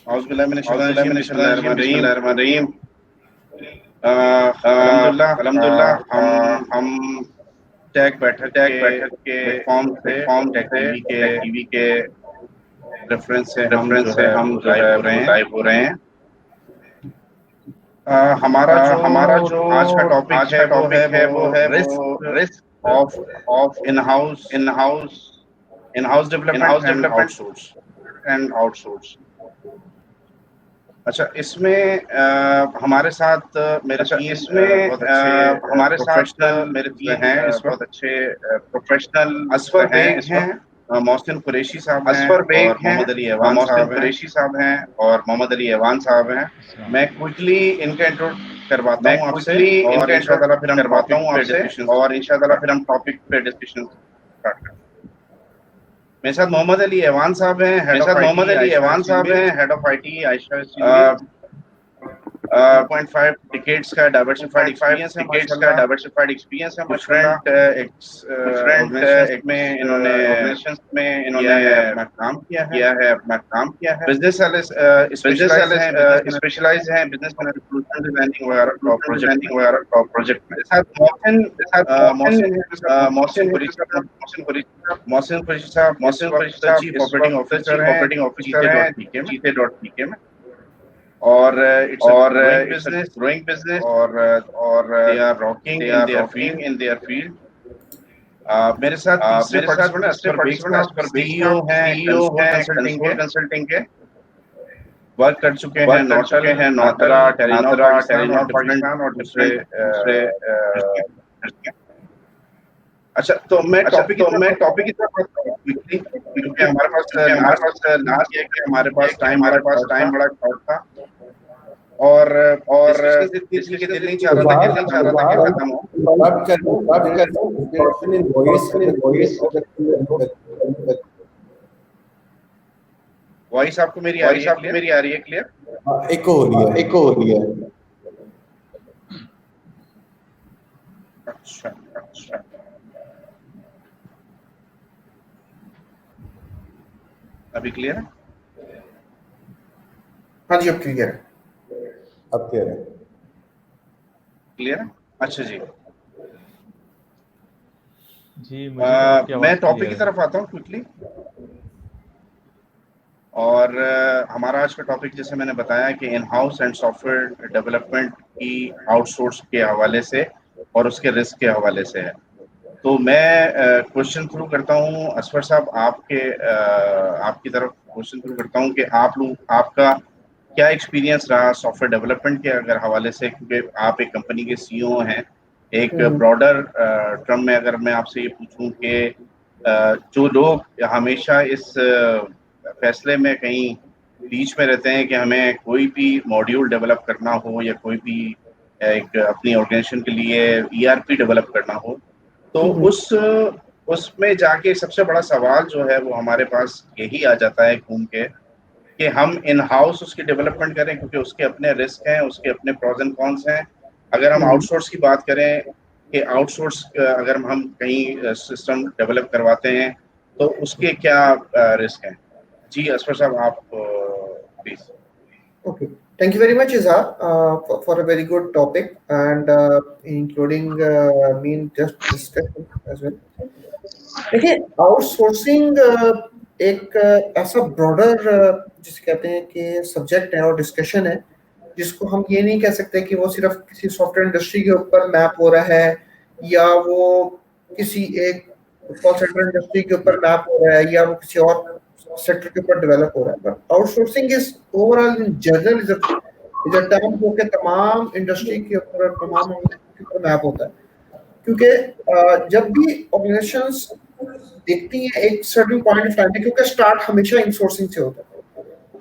बिस्मिल्लाहिर्रहमानिर्रहीम। अल्हम्दुलिल्लाह हम टेक बैठक टैग के बैठक के प्लेटफॉर्म प्लेटफॉर्म टेक से टीवी के टेक टीवी के रेफरेंस से हम रेफरेंस जो से है हम वो जो लाइव है हो रहे वो हैं। लाइव हो रहे हैं। हमारा जो हमारा जो आज का टॉपिक आज का है टॉपिक है वो है risk risk of of in house in house development in-house and development outsource. And outsource. अच्छा, इसमें हमारे साथ मेरे अच्छा, तीन इसमें बहुत अच्छे हमारे साथ प्रोफेशनल मेरे तीन हैं इस बहुत वक्त। अच्छे प्रोफेशनल असफर हैं बेग इस हैं, वक्त। मोहसिन कुरैशी साहब हैं असफर बेग और हैं, मोहम्मद अली ऐवान मोहसिन साहब हैं। कुरैशी साहब हैं और मोहम्मद अली ऐवान साहब हैं। मैं क्विकली इनका इंट्रो करवाता मैं हूँ आपसे क्विकली और इनका इंट्रो इंशाल्लाह फिर हम करवाता टॉपिक हूँ पे आपसे डिस्कशन और इंशाल्लाह स्टार्ट फिर हम करते हैं। टॉपिक पे डिस्कशन स्टार्ट करते हैं। मेरे साथ मोहम्मद अली ऐवान साहब हैं, हेड मेरे ऑफ साथ मोहम्मद आईटी अली आयशा ऐवान स्टील साहब हैं, mills. Head of IT Ayesha steel mills. 2.5 decades का डाइवर्सिफाइड 2.5 एक्सपीरियंस है डिकेड्स का माशाल्लाह। डाइवर्सिफाइड एक्सपीरियंस है माशाल्लाह। डिफरेंट डिफरेंट ऑर्गेनाइजेशंस में इन्होंने ऑर्गेनाइजेशंस में किया इन्होंने है, अपना काम किया है। अपना काम किया है। बिजनेस वाले बिजनेस स्पेशलाइज वाले हैं बिजनेस में स्पेशलाइज हैं बिजनेस में रिक्रूटमेंट डिजाइनिंग वगैरह और रिक्रूटमेंट प्रोजेक्ट में। डिजाइनिंग वगैरह और प्रोजेक्ट में। मेरे साथ मोहसिन मेरे साथ मोहसिन मोहसिन है मेरे साथ मोहसिन मोहसिन है मेरे कुरैशी साथ साहब। मोहसिन कुरैशी साहब। मोहसिन कुरैशी साहब इस मोहसिन कुरैशी वक्त साहब चीफ इस ऑपरेटिंग वक्त ऑफिसर चीफ हैं ऑपरेटिंग ऑफिसर जीते हैं डॉट पीके में। जीते.pk में। और इट्स अ और growing it's a business growing business और और they are rocking they in are their rocking field. In their field. मेरे साथ तीसरे मेरे साथ पार्टिसिपेंट तीसरे असफर बेग पार्टिसिपेंट साहब असफर बेग सीईओ साहब हैं सीईओ कंसोल हैं कंसल्टिंग कंसोल के। कंसल्टिंग के। वर्क कर चुके हैं वर्क कर नोटल, चुके हैं नादरा, नोटल, टेलीनॉर नादरा, पाकिस्तान और टेलीनॉर डिफरेंट पाकिस्तान और दूसरे डिफरेंट दूसरे अच्छा, तो मैं अच्छा, टॉपिक की तो तरफ मैं आता टॉपिक हूँ की तरफ आता हूँ क्विकली, क्योंकि क्योंकि हमारे पास क्योंकि हमारे लास्ट पास लास्ट ये है कि ये हमारे है पास कि टाइम हमारे बड़ा पास शॉर्ट था टाइम बड़ा शॉर्ट था और और डिस्कशन इतनी थी कि डिस्कशन दिल नहीं इतनी चाह थी रहा कि था कि दिल नहीं खत्म चाह हो। रहा था कि खत्म हो। बात कर person in voice person in voice voice आपको मेरी आ रही वॉइस है आपको क्लियर? मेरी आ रही है क्लियर? एको हो रही है। एको हो रही है। अच्छा, अच्छा, अभी क्लियर है? हाँ जी अब क्लियर है। अब क्लियर है। क्लियर है? अच्छा जी। जी मुझे तो आपकी मैं आवाज़ टॉपिक की क्लियर है। तरफ आता हूँ क्विकली। और हमारा आज का टॉपिक जैसे मैंने बताया कि in house and software development की आउटसोर्स के हवाले से और उसके रिस्क के हवाले से है। तो मैं क्वेश्चन शुरू करता हूँ असफर साहब, आपकी तरफ क्वेश्चन शुरू करता हूँ कि आप लोग आपका क्या एक्सपीरियंस रहा सॉफ्टवेयर डेवलपमेंट के अगर हवाले से, क्योंकि आप एक कंपनी के सीईओ हैं। एक ब्रॉडर टर्म में अगर मैं आपसे ये पूछूं कि जो लोग हमेशा इस फैसले में कहीं बीच में रहते हैं कि हमें कोई भी मॉड्यूल डेवलप करना हो या कोई भी एक अपनी ऑर्गेनाइजेशन के लिए ईआरपी डेवलप करना हो, तो उसमें जाके सबसे बड़ा सवाल जो है वो हमारे पास यही आ जाता है घूम के कि हम इन हाउस उसकी डेवलपमेंट करें, क्योंकि उसके अपने रिस्क हैं, उसके अपने प्रोज एंड कॉन्स हैं। अगर हम आउटसोर्स की बात करें कि आउटसोर्स अगर हम कहीं सिस्टम डेवलप करवाते हैं तो उसके क्या रिस्क हैं। जी असफर साहब, आप please. Okay, thank you very much, Izhar, for a very good topic and including me in just discussion as well. देखिए आउटसोर्सिंग एक ऐसा ब्रॉडर जिसे कहते हैं कि सब्जेक्ट है और डिस्कशन है, जिसको हम ये नहीं कह सकते कि वो सिर्फ किसी सॉफ्टवेयर इंडस्ट्री के ऊपर मैप हो रहा है या वो किसी एक कॉल सेंटर इंडस्ट्री के ऊपर मैप हो रहा है या वो किसी और सेक्टर के ऊपर डेवलप हो रहा है। But outsourcing is overall in general is a term जो कि तमाम इंडस्ट्री के ऊपर तमाम के ऊपर मैप होता है, क्योंकि जब भी ऑर्गेनाइजेशंस देखती है एक सर्टेन पॉइंट ऑफ टाइम पे, क्योंकि स्टार्ट हमेशा इनसोर्सिंग से होता है।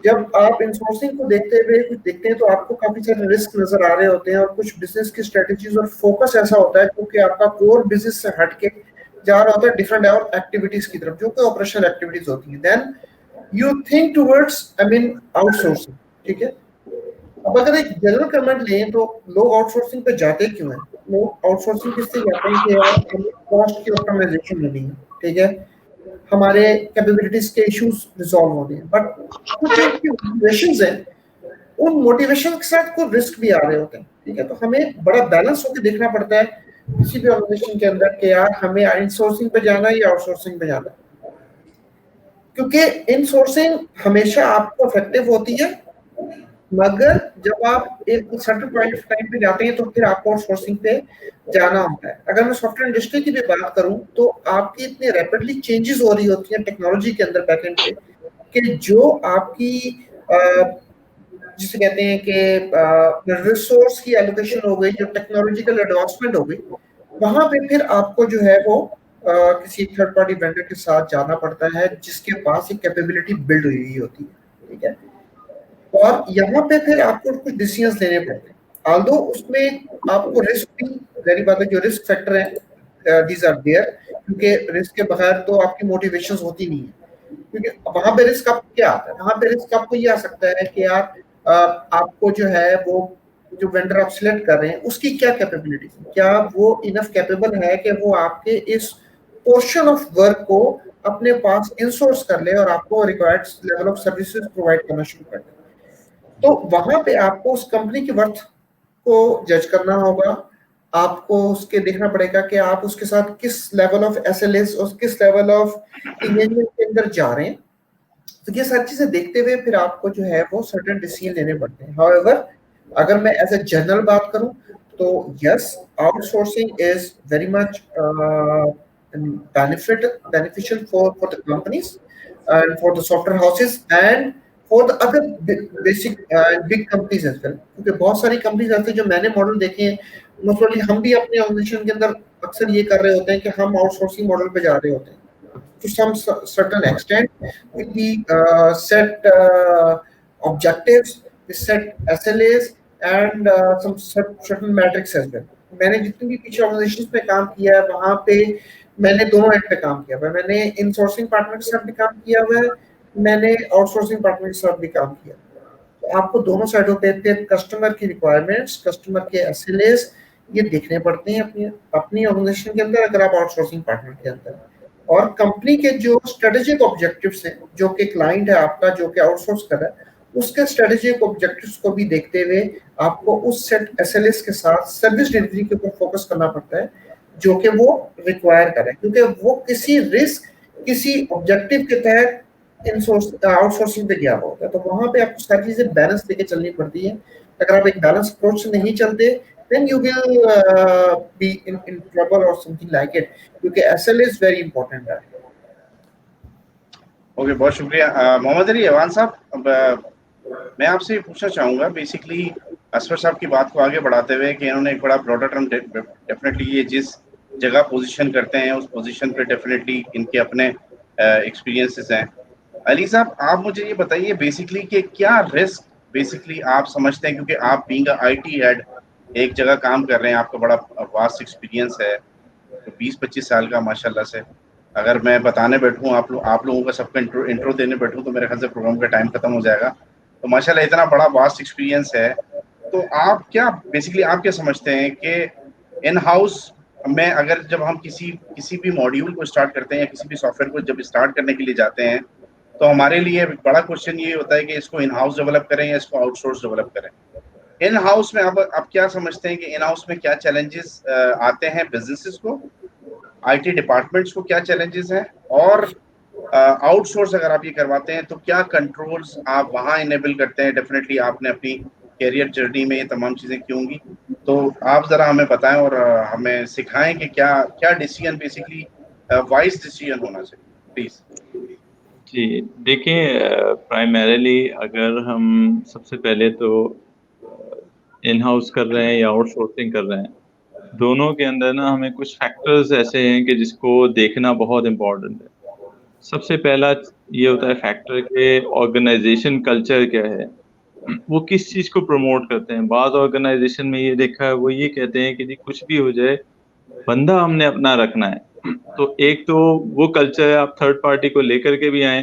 जब आप इनसोर्सिंग को देखते हुए कुछ देखते हैं तो आपको काफी सारे रिस्क नजर आ रहे होते हैं और कुछ बिजनेस की स्ट्रेटजीज और फोकस ऐसा होता है क्योंकि आपका कोर बिजनेस से हटके जा रहा होता है डिफरेंट और एक्टिविटीज की तरफ, जो कि ऑपरेशनल एक्टिविटीज होती है। Then you think towards outsourcing. ठीक है, अब अगर एक जनरल कमेंट लें तो लोग आउटसोर्सिंग पे जाते क्यों हैं? लोग आउटसोर्सिंग किससे जाते हैं कि यार हमें कॉस्ट की ऑप्टिमाइजेशन लेनी है। ठीक है, हमारे कैपेबिलिटीज के इश्यूज रिजॉल्व होने हैं, बट कुछ जो मोटिवेशंस हैं उन मोटिवेशन के साथ कोई रिस्क भी आ रहे होते हैं, ठीक है। तो हमें बड़ा बैलेंस होकर देखना पड़ता है किसी भी ऑर्गेनाइजेशन के अंदर कि यार हमें इनसोर्सिंग पे जाना है या आउटसोर्सिंग पे जाना है, क्योंकि इनसोर्सिंग हमेशा आपको इफेक्टिव होती है, मगर जब आप एक सर्टेन पॉइंट ऑफ टाइम पे जाते हैं तो फिर आपको आउटसोर्सिंग पे जाना होता है। अगर मैं सॉफ्टवेयर इंडस्ट्री की भी बात करूं तो आपकी इतनी रैपिडली चेंजेस हो रही होती हैं टेक्नोलॉजी के अंदर बैकएंड पे कि जो आपकी जिसे कहते हैं कि रिसोर्स की एलोकेशन हो गई, जो टेक्नोलॉजिकल एडवांसमेंट हो गई, वहां पे फिर आपको जो है वो किसी थर्ड पार्टी वेंडर के साथ जाना पड़ता है जिसके पास एक कैपेबिलिटी बिल्ड हुई होती है, ठीक है। और यहाँ पे फिर आपको कुछ डिसीजंस लेने पड़ते हैं, आल्दो उसमें आपको रिस्क भी, जारी बात है जो रिस्क फैक्टर है दीज आर देयर, क्योंकि रिस्क के बगैर तो आपकी मोटिवेशंस होती नहीं है, क्योंकि वहां पे रिस्क आपको क्या आता है, वहां पे रिस्क आपको ये आ सकता है कि यार आपको जो है वो जो वेंडर आप सिलेक्ट कर रहे हैं उसकी क्या कैपेबिलिटी है, क्या वो इनफ कैपेबल है कि वो आपके इस पोर्शन ऑफ वर्क को अपने पास इंसोर्स कर ले और आपको required level of services provide करना शुरू कर दे। तो वहां पे आपको उस कंपनी की वर्थ को जज करना होगा, आपको उसके देखना पड़ेगा कि आप उसके साथ किस लेवल ऑफ एसएलएस और किस लेवल ऑफ इंगेजमेंट के अंदर जा रहे हैं। तो ये सारी चीजें देखते हुए फिर आपको जो है वो सर्टेन डिसीजन लेने पड़ते हैं। हाउएवर अगर मैं एज ए जनरल बात करूं तो yes, outsourcing is very much beneficial for the companies and for the software houses and for the other basic big companies as well, क्योंकि बहुत सारी कंपनीज ऐसे जो मैंने मॉडल देखे हैं, मोस्टली हम भी अपने ऑर्गेनाइजेशन के अंदर अक्सर ये कर रहे होते हैं कि हम आउटसोर्सिंग मॉडल पे जा रहे होते हैं to some certain extent. We set objectives, we set SLAs and some certain metrics as well. मैंने जितनी भी पीछे ऑर्गेनाइजेशंस पे काम किया है वहाँ पे मैंने दोनों एंड पे काम किया हुआ है। मैंने इनसोर्सिंग पार्टनर के साथ भी काम किया हुआ है, मैंने आउटसोर्सिंग पार्टनर के साथ भी काम किया। तो आपको दोनों साइडों पे फिर कस्टमर की रिक्वायरमेंट्स, कस्टमर के एसएलएस ये देखने पड़ते हैं अपनी ऑर्गेनाइजेशन के अंदर अगर आप आउटसोर्सिंग पार्टनर के अंदर, और कंपनी के जो स्ट्रेटेजिक ऑब्जेक्टिव्स हैं जो कि क्लाइंट है आपका जो कि आउटसोर्स कर रहा है उसके स्ट्रेटेजिक ऑब्जेक्टिव्स को भी देखते हुए आपको उस सेट एसएलएस के साथ सर्विस डिलीवरी के ऊपर फोकस करना पड़ता है जो कि वो रिक्वायर करे, क्योंकि वो किसी रिस्क किसी ऑब्जेक्टिव के तहत आउटसोर्सिंग पे गया होता है। तो वहां पे आपको सारी चीजें बैलेंस लेके चलनी पड़ती है। अगर आप एक बैलेंस अप्रोच से नहीं चलते then you will be in trouble or something like it, क्योंकि SLA is very important है। ओके, बहुत शुक्रिया मोहम्मद अली अवान साहब। अब मैं आपसे ये पूछना चाहूँगा बेसिकली असफर साहब की बात को आगे बढ़ाते हुए कि इन्होंने एक बड़ा ब्रॉडर टर्म डेफिनेटली ये जिस जगह पोजीशन करते हैं उस पोजीशन पे डेफिनेटली इनके अपने एक्सपीरियंसेस हैं। अली साहब आप मुझे ये बताइए बेसिकली कि क्या रिस्क बेसिकली आप समझते हैं, क्योंकि आप बीइंग IT हेड एक जगह काम कर रहे हैं, आपका बड़ा वास्ट एक्सपीरियंस है, तो 20-25 साल का माशाल्लाह से। अगर मैं बताने बैठूं आप लोगों का सबका इंट्रो देने बैठूं तो मेरे ख्याल से प्रोग्राम का टाइम खत्म हो जाएगा। तो माशाल्लाह इतना बड़ा वास्ट एक्सपीरियंस है, तो आप क्या बेसिकली आप क्या समझते हैं कि इन हाउस में अगर जब हम किसी भी मॉड्यूल को स्टार्ट करते हैं या किसी भी सॉफ्टवेयर को जब स्टार्ट करने के लिए जाते हैं तो हमारे लिए बड़ा क्वेश्चन ये होता है कि इसको इन हाउस डेवलप करें या इसको आउटसोर्स डेवलप करें। इन हाउस में आप क्या समझते हैं कि इन हाउस में क्या चैलेंजेस आते हैं बिजनेसेस को, IT डिपार्टमेंट्स को क्या चैलेंजेस हैं, और आउटसोर्स अगर आप ये करवाते हैं तो क्या कंट्रोल्स आप वहाँ इनेबल करते हैं। डेफिनेटली आपने अपनी कैरियर जर्नी में ये तमाम चीज़ें की होंगी, तो आप ज़रा हमें बताएं और हमें सिखाएं कि क्या डिसीजन बेसिकली वाइज डिसीजन होना चाहिए, प्लीज़। जी देखिए, प्राइमरीली अगर हम सबसे पहले तो इन हाउस कर रहे हैं या आउटसोर्सिंग कर रहे हैं, दोनों के अंदर ना हमें कुछ फैक्टर्स ऐसे हैं कि जिसको देखना बहुत इम्पोर्टेंट है। सबसे पहला ये होता है फैक्टर कि ऑर्गेनाइजेशन कल्चर क्या है, वो किस चीज़ को प्रमोट करते हैं। बाद ऑर्गेनाइजेशन में ये देखा है वो ये कहते हैं कि जी कुछ भी हो जाए बंदा हमने अपना रखना है। तो एक तो वो कल्चर है, आप थर्ड पार्टी को लेकर के भी आए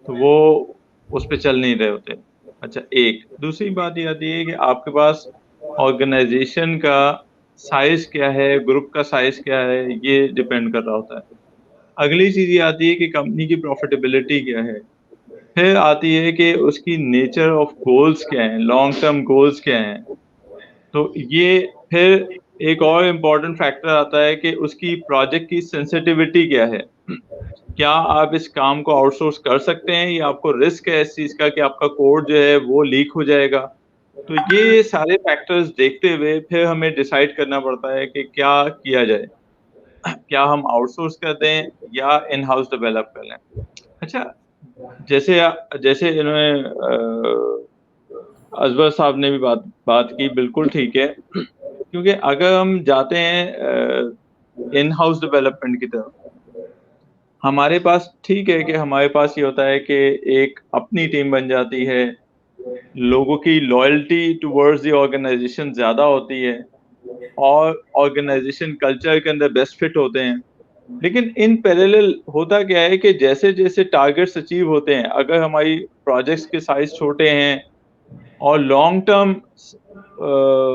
तो वो उस पर चल नहीं रहे होते। अच्छा, एक दूसरी बात ये आती है कि आपके पास ऑर्गेनाइजेशन का साइज क्या है, ग्रुप का साइज क्या है, ये डिपेंड कर रहा होता है। अगली चीज ये आती है कि कंपनी की प्रॉफिटेबिलिटी क्या है, फिर आती है कि उसकी नेचर ऑफ गोल्स क्या हैं, लॉन्ग टर्म गोल्स क्या हैं। तो ये फिर एक और इम्पोर्टेंट फैक्टर आता है कि उसकी प्रोजेक्ट की सेंसिटिविटी क्या है, क्या आप इस काम को आउटसोर्स कर सकते हैं या आपको रिस्क है इस चीज का कि आपका कोड जो है वो लीक हो जाएगा। तो ये सारे फैक्टर्स देखते हुए फिर हमें डिसाइड करना पड़ता है कि क्या किया जाए, क्या हम आउटसोर्स कर दें या इन हाउस डेवलप कर लें। अच्छा, जैसे जैसे इन्होंने अजबर साहब ने भी बात की, बिल्कुल ठीक है, क्योंकि अगर हम जाते हैं इन हाउस डेवलपमेंट की तरफ, हमारे पास ठीक है कि हमारे पास ये होता है कि एक अपनी टीम बन जाती है, लोगों की लॉयल्टी टुवर्ड्स द ऑर्गेनाइजेशन ज्यादा होती है और ऑर्गेनाइजेशन कल्चर के अंदर बेस्ट फिट होते हैं। लेकिन इन पैरेलल होता क्या है कि जैसे जैसे टारगेट्स अचीव होते हैं, अगर हमारी प्रोजेक्ट्स के साइज छोटे हैं और लॉन्ग टर्म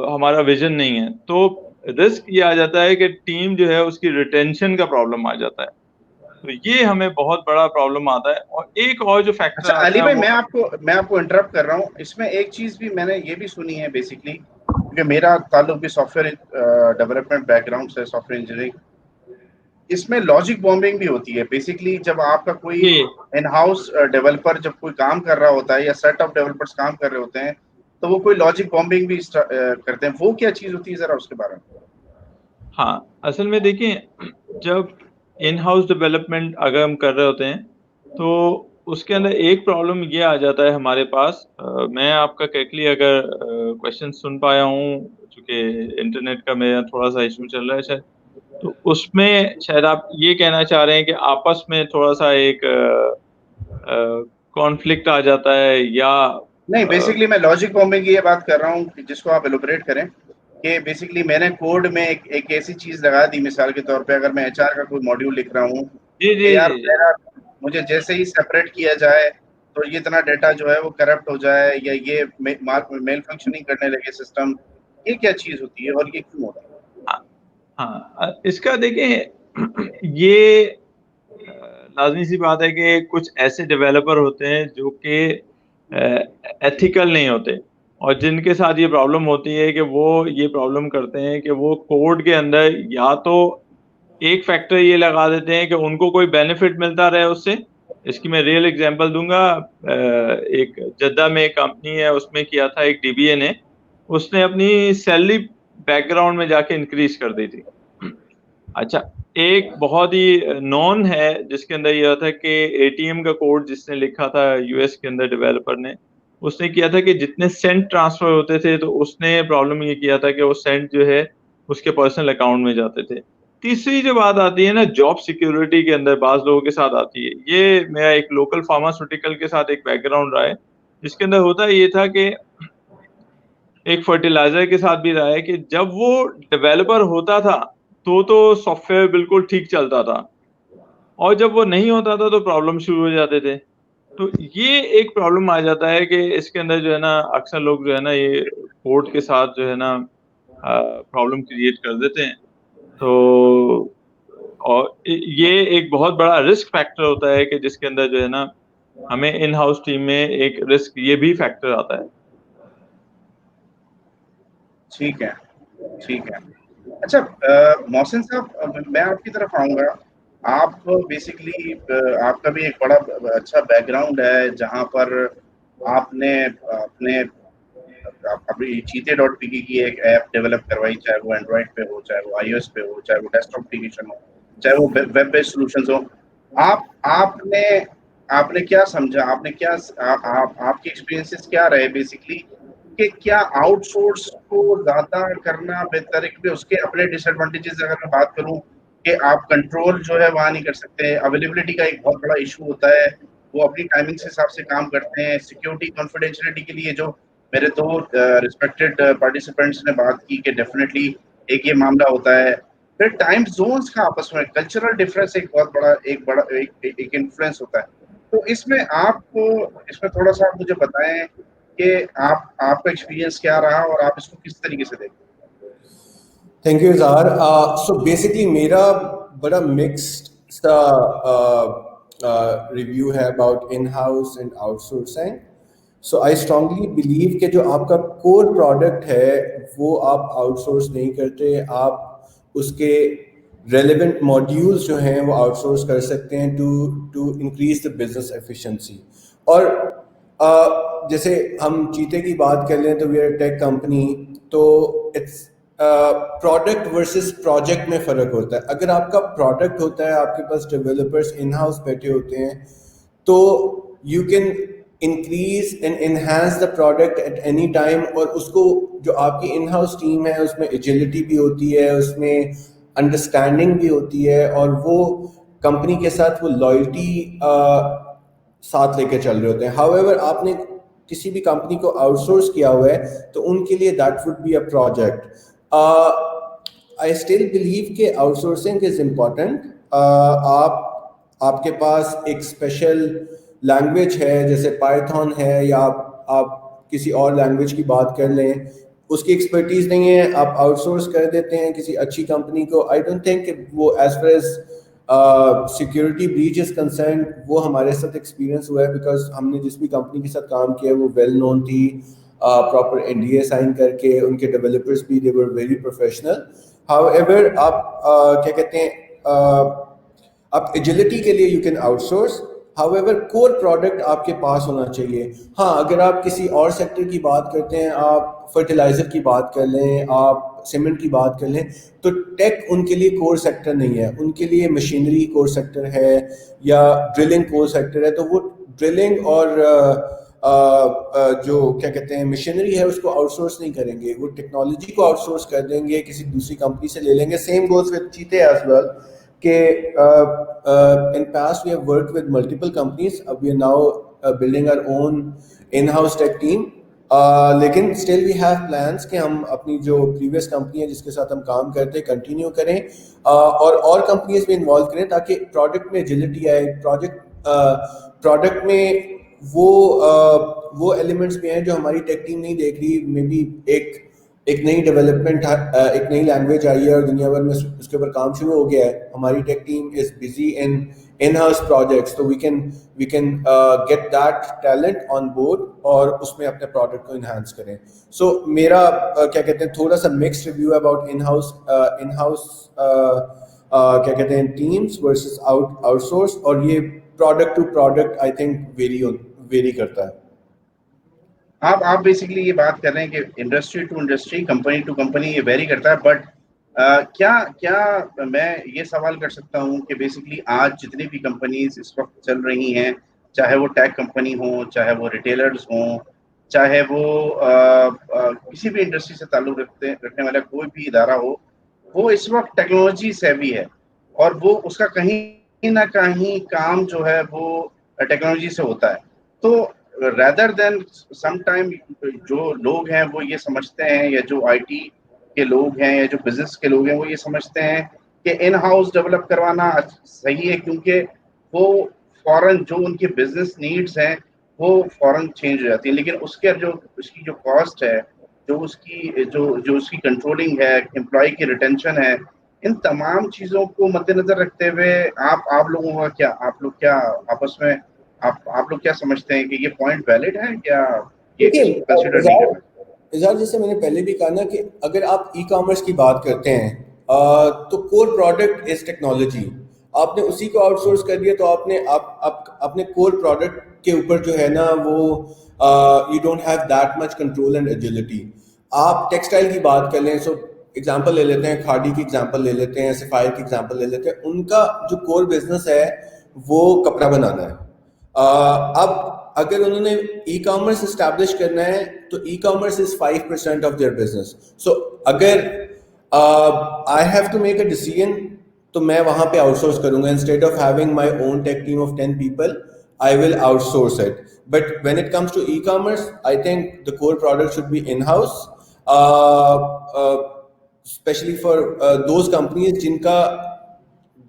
हमारा विजन नहीं है, तो रिस्क ये आ जाता है कि टीम जो है उसकी रिटेंशन का प्रॉब्लम आ जाता है। तो ये हमें बहुत बड़ा प्रॉब्लम आता है। और एक और जो फैक्टर अच्छा आता अली है भाई, वो मैं आपको इंटरप्ट कर रहा हूँ। इसमें एक चीज भी मैंने ये भी सुनी है बेसिकली, क्योंकि मेरा ताल्लुक भी सॉफ्टवेयर डेवलपमेंट बैकग्राउंड से, सॉफ्टवेयर इंजीनियरिंग, इसमें लॉजिक बॉम्बिंग भी होती है। बेसिकली जब आपका कोई ये इन हाउस डेवलपर जब कोई काम कर रहा होता है या सेट ऑफ डेवलपर्स काम कर रहे होते हैं, तो वो कोई लॉजिक बॉम्बिंग भी करते हैं। वो क्या चीज होती है, जरा उसके बारे में। हाँ, असल में देखिए, जब इन हाउस डेवलपमेंट अगर हम कर रहे होते हैं तो उसके अंदर एक प्रॉब्लम ये आ जाता है हमारे पास। मैं आपका करेक्टली अगर क्वेश्चन सुन पाया हूँ, चूंकि इंटरनेट का मेरा थोड़ा सा इशू चल रहा है शायद, तो उसमें शायद आप ये कहना चाह रहे हैं कि आपस में थोड़ा सा एक कॉन्फ्लिक्ट आ जाता है या नहीं, बेसिकली मैं लॉजिक बॉम्बिंग की ये बात कर रहा हूँ कि जिसको आप एलोबरेट करें, कि बेसिकली मैंने कोड में एक ऐसी चीज लगा दी, मिसाल के तौर पे अगर मैं एचआर का कोई मॉड्यूल लिख रहा हूँ, जी जी यार जी मेरा मुझे जैसे ही सेपरेट किया जाए तो ये इतना डेटा जो है वो करप्ट हो जाए, या ये मेल फंक्शनिंग करने लगे सिस्टम, ये क्या चीज होती है और ये क्यों होता है? हाँ, इसका देखें, ये लाजमी सी बात है कि कुछ ऐसे डेवलपर होते हैं जो कि एथिकल नहीं होते, और जिनके साथ ये प्रॉब्लम होती है कि वो ये प्रॉब्लम करते हैं कि वो कोड के अंदर या तो एक फैक्टर ये लगा देते हैं कि उनको कोई बेनिफिट मिलता रहे उससे। इसकी मैं रियल एग्जांपल दूंगा। एक जद्दा में एक कंपनी है, उसमें किया था एक डीबीए ने, उसने अपनी सैलरी बैकग्राउंड में जाके इंक्रीज कर दी थी। अच्छा, एक बहुत ही नॉन है जिसके अंदर यह था कि एटीएम का कोड जिसने लिखा था यूएस के अंदर डेवलपर ने, उसने किया था कि जितने सेंट ट्रांसफर होते थे तो उसने प्रॉब्लम ये किया था कि वो सेंट जो है उसके पर्सनल अकाउंट में जाते थे। तीसरी जो बात आती है ना, जॉब सिक्योरिटी के अंदर बाज लोगों के साथ आती है। ये मेरा एक लोकल फार्मास्यूटिकल के साथ एक बैकग्राउंड रहा है, जिसके अंदर होता ये था कि एक फर्टिलाइजर के साथ भी रहा है कि जब वो डेवलपर होता था तो सॉफ्टवेयर बिल्कुल ठीक चलता था, और जब वो नहीं होता था तो प्रॉब्लम शुरू हो जाते थे। तो ये एक प्रॉब्लम आ जाता है कि इसके अंदर जो है ना, अक्सर लोग जो है ना ये कोड के साथ जो है ना प्रॉब्लम क्रिएट कर देते हैं। तो और ये एक बहुत बड़ा रिस्क फैक्टर होता है कि जिसके अंदर जो है ना हमें इन हाउस टीम में एक रिस्क ये भी फैक्टर आता है। ठीक है, ठीक है। अच्छा मोहसिन साहब, मैं आपकी तरफ आऊंगा। आप बेसिकली आपका भी एक बड़ा अच्छा बैकग्राउंड है, जहां पर आपने अपने अभी चीते.pk की एक ऐप डेवलप करवाई, चाहे वो एंड्रॉइड पे हो, चाहे वो iOS पे हो, चाहे वो डेस्कटॉप एप्लीकेशन हो, चाहे वो वेब बेस्ड सॉल्यूशंस हो। आपने आपने क्या समझा, आपने क्या आपके एक्सपीरियंसेस क्या रहे बेसिकली, कि क्या आउटसोर्स को ज्यादा करना बेहतर है? क्योंकि उसके अपने डिसएडवांटेजेस अगर मैं बात करूं, कि आप कंट्रोल जो है वहां नहीं कर सकते, अवेलेबिलिटी का एक बहुत बड़ा इशू होता है, वो अपनी टाइमिंग के हिसाब से काम करते हैं, सिक्योरिटी कॉन्फिडेंशियलिटी के लिए जो मेरे दो रिस्पेक्टेड पार्टिसिपेंट्स ने बात की कि डेफिनेटली एक ये मामला होता है। फिर टाइम जोन्स का आपस में कल्चरल डिफरेंस एक बहुत बड़ा एक इन्फ्लुएंस होता है। तो इसमें इसमें थोड़ा सा आप मुझे बताएं कि आपका एक्सपीरियंस क्या रहा और आप इसको किस तरीके से देखते हैं। थैंक यू इजहार। सो बेसिकली मेरा बड़ा मिक्स्ड सा रिव्यू है about in house and outsourcing. So I strongly believe कि जो आपका कोर प्रोडक्ट है वो आप आउटसोर्स नहीं करते, आप उसके रेलेवेंट मॉड्यूल्स जो हैं वो आउटसोर्स कर सकते हैं to increase the business efficiency. और जैसे हम चीते की बात कर लें तो वी आर टेक कंपनी, तो इट्स प्रोडक्ट वर्सेस प्रोजेक्ट में फ़र्क होता है. अगर आपका प्रोडक्ट होता है, आपके पास डेवलपर्स इन हाउस बैठे होते हैं, तो you can increase and enhance the product at any time. और उसको जो आपकी इन हाउस टीम है उसमें एजिलिटी भी होती है, उसमें अंडरस्टैंडिंग भी होती है, और वो कंपनी के साथ वो लॉयल्टी साथ लेके चल रहे होते हैं. हाउएवर आपने किसी भी कंपनी को आउटसोर्स किया हुआ है तो उनके लिए that would be a project. I still believe कि आउटसोर्सिंग इज इम्पॉर्टेंट. आपके पास एक स्पेशल लैंग्वेज है जैसे पाइथन है, या आप किसी और लैंग्वेज की बात कर लें, उसकी एक्सपर्टीज नहीं है, आप आउटसोर्स कर देते हैं किसी अच्छी कंपनी को. आई डोंट थिंक वो as far as security breach is concern वो हमारे साथ एक्सपीरियंस हुआ है, बिकॉज हमने जिस भी कंपनी के साथ काम किया वो वेल नोन थी, प्रॉपर एनडीए साइन करके, उनके डेवलपर्स भी दे वर वेरी प्रोफेशनल. हाउएवर आप क्या कहते हैं, आप एजिलिटी के लिए you can outsource. However core product आपके पास होना चाहिए. हाँ, अगर आप किसी और सेक्टर की बात करते हैं, आप फर्टिलाइजर की बात कर लें, आप सीमेंट की बात कर लें, तो टेक उनके लिए कोर सेक्टर नहीं है. उनके लिए मशीनरी कोर सेक्टर है या ड्रिलिंग कोर सेक्टर है. तो वो ड्रिलिंग और जो क्या कहते हैं मशीनरी है उसको आउटसोर्स नहीं करेंगे, वो टेक्नोलॉजी को आउटसोर्स कर देंगे, किसी दूसरी कंपनी से ले लेंगे. सेम गोज विद चीते एज वेल कि in past we have worked with multiple companies. We are now building our own in-house tech team. लेकिन still we have plans कि हम अपनी जो previous company है जिसके साथ हम काम करते हैं कंटिन्यू करें, और कंपनीज में इन्वॉल्व करें ताकि प्रोडक्ट में एजिलिटी आए. प्रोडक्ट में वो एलिमेंट्स भी हैं जो हमारी टेक टीम नहीं देख रही. मे बी एक नई डेवलपमेंट, एक नई लैंग्वेज आई है और दुनिया भर में उसके ऊपर काम शुरू हो गया है. हमारी tech team is busy in house projects, तो we can get that talent on board और उसमें अपने प्रोडक्ट को इन्हांस करें. सो मेरा क्या कहते हैं थोड़ा सा mixed review about in house क्या कहते हैं टीम्स वर्सेस आउटसोर्स, और ये product to product I think vary करता है. आप बेसिकली ये बात कर रहे हैं कि industry to industry, company to company ये वेरी करता है. बट क्या मैं ये सवाल कर सकता हूँ कि बेसिकली आज जितनी भी कंपनीज इस वक्त चल रही हैं, चाहे वो टेक कंपनी हो, चाहे वो रिटेलर्स हों, चाहे वो किसी भी इंडस्ट्री से ताल्लुक रखने वाला कोई भी इदारा हो, वो इस वक्त टेक्नोलॉजी सेवी है और वो उसका कहीं ना कहीं काम जो है वो टेक्नोलॉजी से होता है. तो rather than sometime जो लोग हैं वो ये समझते हैं, या जो आईटी के लोग हैं या जो बिजनेस के लोग हैं वो ये समझते हैं कि इन हाउस डेवलप करवाना सही है, क्योंकि वो फॉरेन जो उनके बिजनेस नीड्स हैं वो फॉरेन चेंज हो जाती है. लेकिन उसके जो उसकी जो कॉस्ट है, जो उसकी कंट्रोलिंग है, एम्प्लॉय की रिटेंशन है, इन तमाम चीज़ों को मद्देनजर रखते हुए आप लोगों का क्या, आप लोग क्या आपस में आप लोग क्या समझते हैं कि ये पॉइंट वैलिड है या ये कंसीडर नहीं करना? इज़हार, जैसे मैंने पहले भी कहा ना कि अगर आप ई कॉमर्स की बात करते हैं तो कोर प्रोडक्ट इज टेक्नोलॉजी. आपने उसी को आउटसोर्स कर दिया तो अपने कोर प्रोडक्ट के ऊपर जो है ना वो you don't have that much control and agility. आप टेक्सटाइल की बात कर लें, सो एग्जांपल ले लेते हैं, खादी की एग्जांपल ले लेते हैं, सफायर की एग्जांपल ले लेते हैं. उनका जो कोर बिजनेस है वो कपड़ा बनाना है. अब अगर उन्होंने ई कॉमर्स इस्टेब्लिश करना है तो ecommerce is 5% of their business. So अगर I have to make a decision तो मैं वहां पे आउटसोर्स करूंगा. Instead of having my own tech team of 10 people I will outsource it. But when it comes to ecommerce I think the core product should be in house, specially for those companies जिनका,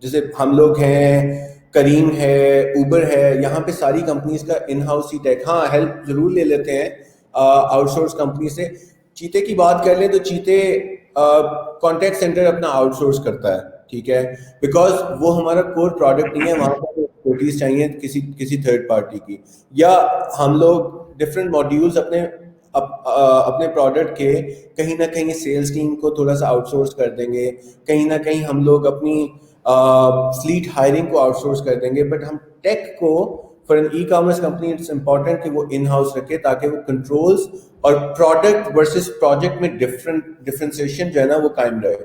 जैसे हम लोग हैं, करीम है, उबर है, यहाँ पे सारी कंपनीज का इन हाउस ही टेक. हाँ, हेल्प जरूर ले लेते हैं आउटसोर्स कंपनी से. चीते की बात कर लें तो चीते कॉन्टैक्ट सेंटर अपना आउटसोर्स करता है. ठीक है, बिकॉज वो हमारा कोर प्रोडक्ट नहीं है, वहाँ पर एक्सपर्टीज चाहिए किसी थर्ड पार्टी की, या हम लोग डिफरेंट मॉड्यूल्स अपने प्रोडक्ट के कहीं ना कहीं सेल्स टीम को थोड़ा सा आउटसोर्स कर देंगे, कहीं ना कहीं हम लोग अपनी फ्लीट हायरिंग को आउटसोर्स कर देंगे, बट हम टेक को for an e commerce company it's important कि वो इन हाउस रखे ताकि वो कंट्रोल्स और प्रोडक्ट वर्सेस प्रोजेक्ट में डिफरेंशिएशन जो है ना वो कायम रहे।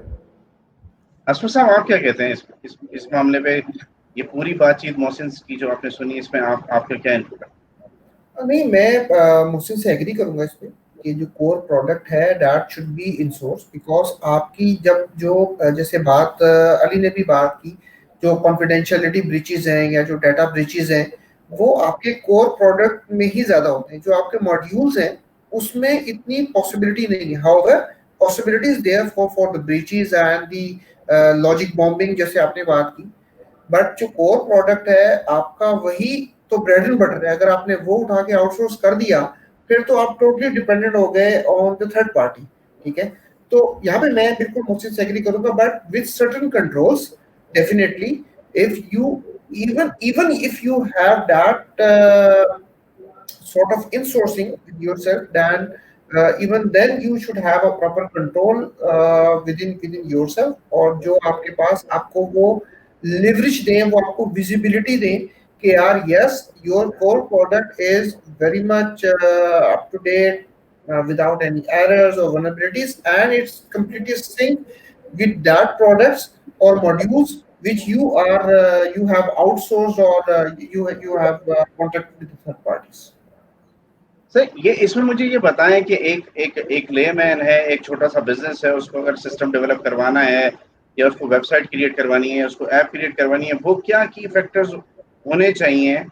असफर साहब, आप क्या कहते हैं इस मामले पे? ये पूरी बातचीत मोहसिन की जो आपने सुनी, इसमें आपका क्या इनपुट है? नहीं, मैं मुझसे से एग्री करूंगा इस पे कि जो कोर प्रोडक्ट है that should be in source, because आपकी जब जो जैसे बात अली ने भी बात की, जो कॉन्फिडेंशियलिटी ब्रीचेस हैं या जो डाटा ब्रीचेस हैं वो आपके कोर प्रोडक्ट में ही ज्यादा होते हैं। जो आपके मॉड्यूल्स हैं उसमें इतनी पॉसिबिलिटी नहीं है। However possibility is there for the breaches and the logic bombing जैसे आपने बात की, बट जो कोर प्रोडक्ट है आपका वही तो ब्रेड एंड बटर है। अगर आपने वो उठा के आउटसोर्स कर दिया फिर तो आप टोटली डिपेंडेंट हो गए ऑन द थर्ड पार्टी, ठीक है। तो यहाँ पे मैं बिल्कुल मुझसे से एग्री करूंगा, but with certain controls definitely. If you even if you have that sort of insourcing yourself, then even then you should have a proper control within yourself, और जो आपके पास आपको वो leverage दें, वो आपको visibility दें कि यार yes your core product is very much up to date without any errors or vulnerabilities, and it's completely synced with that products or modules which you have outsourced or you have contracted with third parties. Sir, ये इसमें मुझे ये बताएं कि एक layman है, एक छोटा सा बिजनेस है, उसको अगर सिस्टम डेवलप करवाना है या उसको वेबसाइट क्रिएट करवानी है, उसको ऐप क्रिएट करवानी है, वो क्या की फैक्टर्स होने चाहिए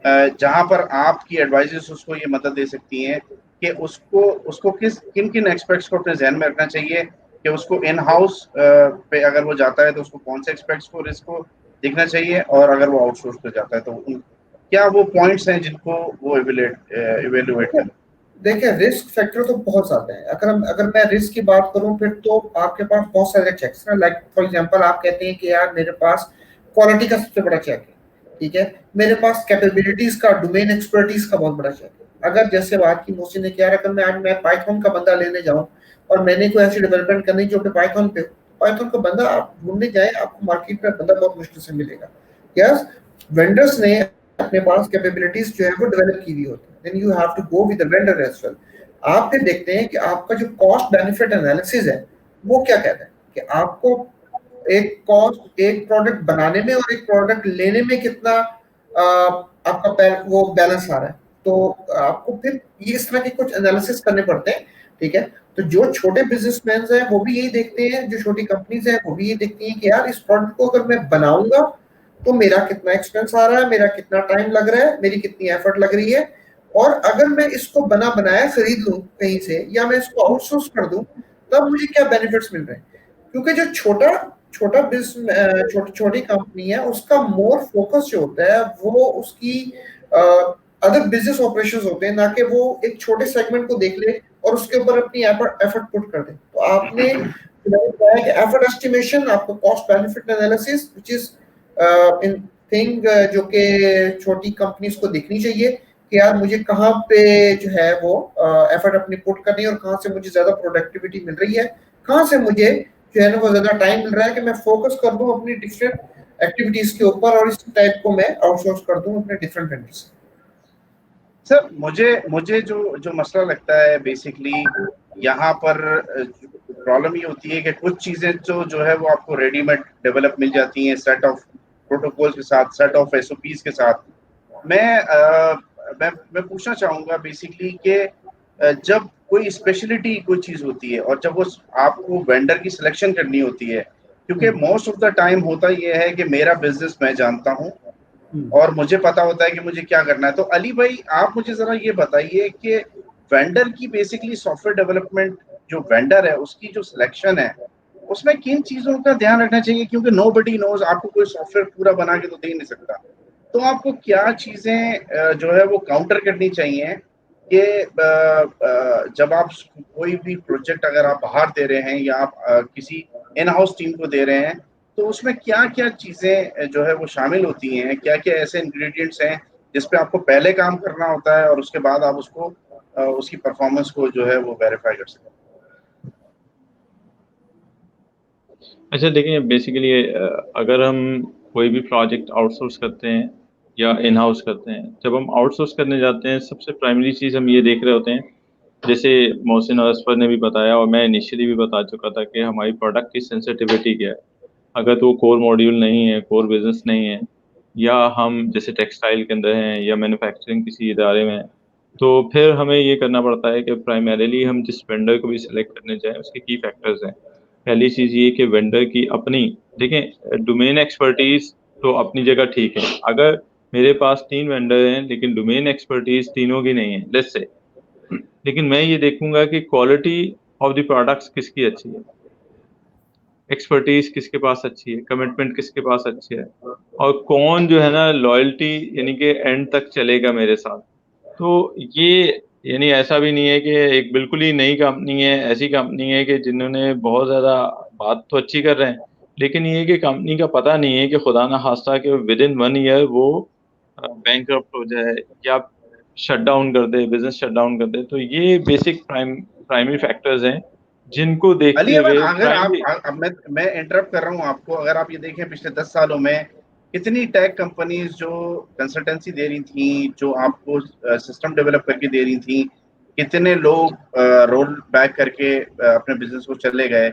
जहां पर आपकी एडवाइजेस उसको ये मदद दे सकती हैं कि उसको किन किन एस्पेक्ट्स को अपने जहन में रखना चाहिए कि उसको इन हाउस पे अगर वो जाता है तो उसको कौन से एस्पेक्ट्स को रिस्क को देखना चाहिए, और अगर वो आउटसोर्स पे जाता है तो क्या वो पॉइंट्स हैं जिनको वो इवेल्युएट करें? देखिए, रिस्क फैक्टर तो बहुत ज्यादा है। अगर मैं रिस्क की बात करूं फिर तो आपके पास बहुत सारे चेक्स हैं। लाइक फॉर एग्जांपल आप कहते हैं कि यार मेरे पास क्वालिटी का सबसे बड़ा चेक है, ठीक है, मेरे पास कैपेबिलिटीज का, डोमेन एक्सपर्टीज का बहुत बड़ा चेक है। अगर जैसे बात की मोहसिन ने किया, अगर मैं पाइथन का बंदा लेने जाऊं और मैंने कोई ऐसी डेवलपमेंट करनी जो कि पाइथन पे, पाइथन का बंदा आप ढूंढने जाए आपको मार्केट में बंदा बहुत मुश्किल से मिलेगा। यस, वेंडर्स ने अपने पास कैपेबिलिटीज जो है वो डेवलप की हुई होती है, then you have to go with the vendor as well. आप फिर देखते हैं कि आपका जो कॉस्ट बेनिफिट एनालिसिस है वो क्या कहता है कि आपको एक प्रोडक्ट बनाने में और एक प्रोडक्ट लेने में कितना आपका वो बैलेंस आ रहा है। तो आपको फिर ये इस तरह के कुछ एनालिसिस करने पड़ते हैं, ठीक है। तो जो छोटे बिजनेसमैन हैं वो भी यही देखते हैं, जो छोटी कंपनीज हैं वो भी ये देखती हैं कि यार इस प्रोडक्ट को अगर मैं बनाऊंगा तो मेरा कितना एक्सपेंस आ रहा है, मेरा कितना टाइम लग रहा है, मेरी कितनी एफर्ट लग रही है, और अगर मैं इसको बना बनाया खरीद लूं कहीं से या मैं इसको आउटसोर्स कर दूं तब मुझे क्या बेनिफिट्स मिल रहे हैं। क्योंकि जो छोटा बिजनेस, छोटी कंपनी है उसका मोर फोकस जो होता है वो उसकी अदर बिजनेस ऑपरेशंस होते हैं, ना कि वो एक छोटे सेगमेंट को देख ले और उसके ऊपर अपनी एफर्ट पुट कर दे। तो आपने एफर्ट एस्टिमेशन, आपको cost benefit analysis which is in thing जो कि छोटी कंपनीज को देखनी चाहिए कि यार मुझे कहाँ पे जो है वो एफर्ट अपनी पुट करनी है और कहाँ से मुझे ज्यादा प्रोडक्टिविटी मिल रही है, कहाँ से मुझे जो है ना वो ज्यादा टाइम मिल रहा है कि मैं फोकस कर दूं अपनी डिफरेंट एक्टिविटीज के ऊपर और इस टाइप को मैं आउटसोर्स कर दूं अपने डिफरेंट वेंडर्स से। सर, मुझे जो मसला लगता है बेसिकली यहाँ पर प्रॉब्लम ये होती है कि कुछ चीजें जो है वो आपको रेडीमेड डेवलप मिल जाती हैं सेट ऑफ प्रोटोकॉल्स के साथ, सेट ऑफ एसओपीज के साथ। मैं पूछना चाहूंगा बेसिकली कि जब कोई स्पेशलिटी कोई चीज होती है और जब वो आपको वेंडर की सिलेक्शन करनी होती है, क्योंकि मोस्ट ऑफ द टाइम होता ये है कि मेरा बिजनेस मैं जानता हूँ और मुझे पता होता है कि मुझे क्या करना है। तो अली भाई, आप मुझे जरा ये बताइए कि वेंडर की बेसिकली सॉफ्टवेयर डेवलपमेंट जो वेंडर है उसकी जो सिलेक्शन है उसमें किन चीजों का ध्यान रखना चाहिए, क्योंकि नोबडी नोज, आपको कोई सॉफ्टवेयर पूरा बना के तो दे नहीं सकता। तो आपको क्या चीजें जो है वो काउंटर करनी चाहिए कि जब आप कोई भी प्रोजेक्ट अगर आप बाहर दे रहे हैं या आप किसी इन हाउस टीम को दे रहे हैं तो उसमें क्या क्या चीजें जो है वो शामिल होती हैं, क्या क्या ऐसे इंग्रेडिएंट्स हैं जिस पे आपको पहले काम करना होता है और उसके बाद आप उसको उसकी परफॉर्मेंस को जो है वो वेरीफाई कर सकते हैं? अच्छा देखिए, बेसिकली अगर हम कोई भी प्रोजेक्ट आउटसोर्स करते हैं या इन हाउस करते हैं, जब हम आउटसोर्स करने जाते हैं सबसे प्राइमरी चीज़ हम ये देख रहे होते हैं, जैसे मोहसिन और असफर ने भी बताया और मैं इनिशियली भी बता चुका था कि हमारी प्रोडक्ट की सेंसिटिविटी क्या है। अगर तो कोर मॉड्यूल नहीं है, कोर बिजनेस नहीं है, या हम जैसे टेक्सटाइल के अंदर हैं या मैन्युफैक्चरिंग किसी इदारे में हैं, तो फिर हमें ये करना पड़ता है कि प्राइमरीली हम जिस वेंडर को भी सिलेक्ट करने जाएं उसके की फैक्टर्स हैं। पहली चीज़ ये कि वेंडर की अपनी, देखें, डोमेन एक्सपर्टीज तो अपनी जगह ठीक है। अगर मेरे पास 3 वेंडर हैं लेकिन डोमेन एक्सपर्टीज तीनों की नहीं है, लेट्स से, लेकिन मैं ये देखूंगा कि क्वालिटी ऑफ द प्रोडक्ट्स किसकी अच्छी है, एक्सपर्टीज किसके पास अच्छी है, कमिटमेंट किसके पास अच्छी है, और कौन जो है ना लॉयल्टी यानी कि एंड तक चलेगा मेरे साथ। तो ये यानी ऐसा भी नहीं है कि एक बिल्कुल ही नई कंपनी है, ऐसी कंपनी है कि जिन्होंने बहुत ज़्यादा बात तो अच्छी कर रहे हैं, लेकिन ये कि कंपनी का पता नहीं है कि खुदा ना खास्ता कि विद इन 1 ईयर वो बैंकरप्ट हो जाए या शट डाउन कर दे, बिजनेस शट डाउन कर दे। तो ये बेसिक प्राइमरी फैक्टर्स हैं जिनको अली, देखते अगर हुए अगर आप प्राइमरी। अब मैं इंटरप्ट कर रहा हूँ आपको, अगर आप ये देखें पिछले 10 सालों में कितनी टेक कंपनीज जो कंसल्टेंसी दे रही थी, जो आपको सिस्टम डेवलप करके दे रही थी, कितने लोग रोल बैक करके अपने बिजनेस को चले गए।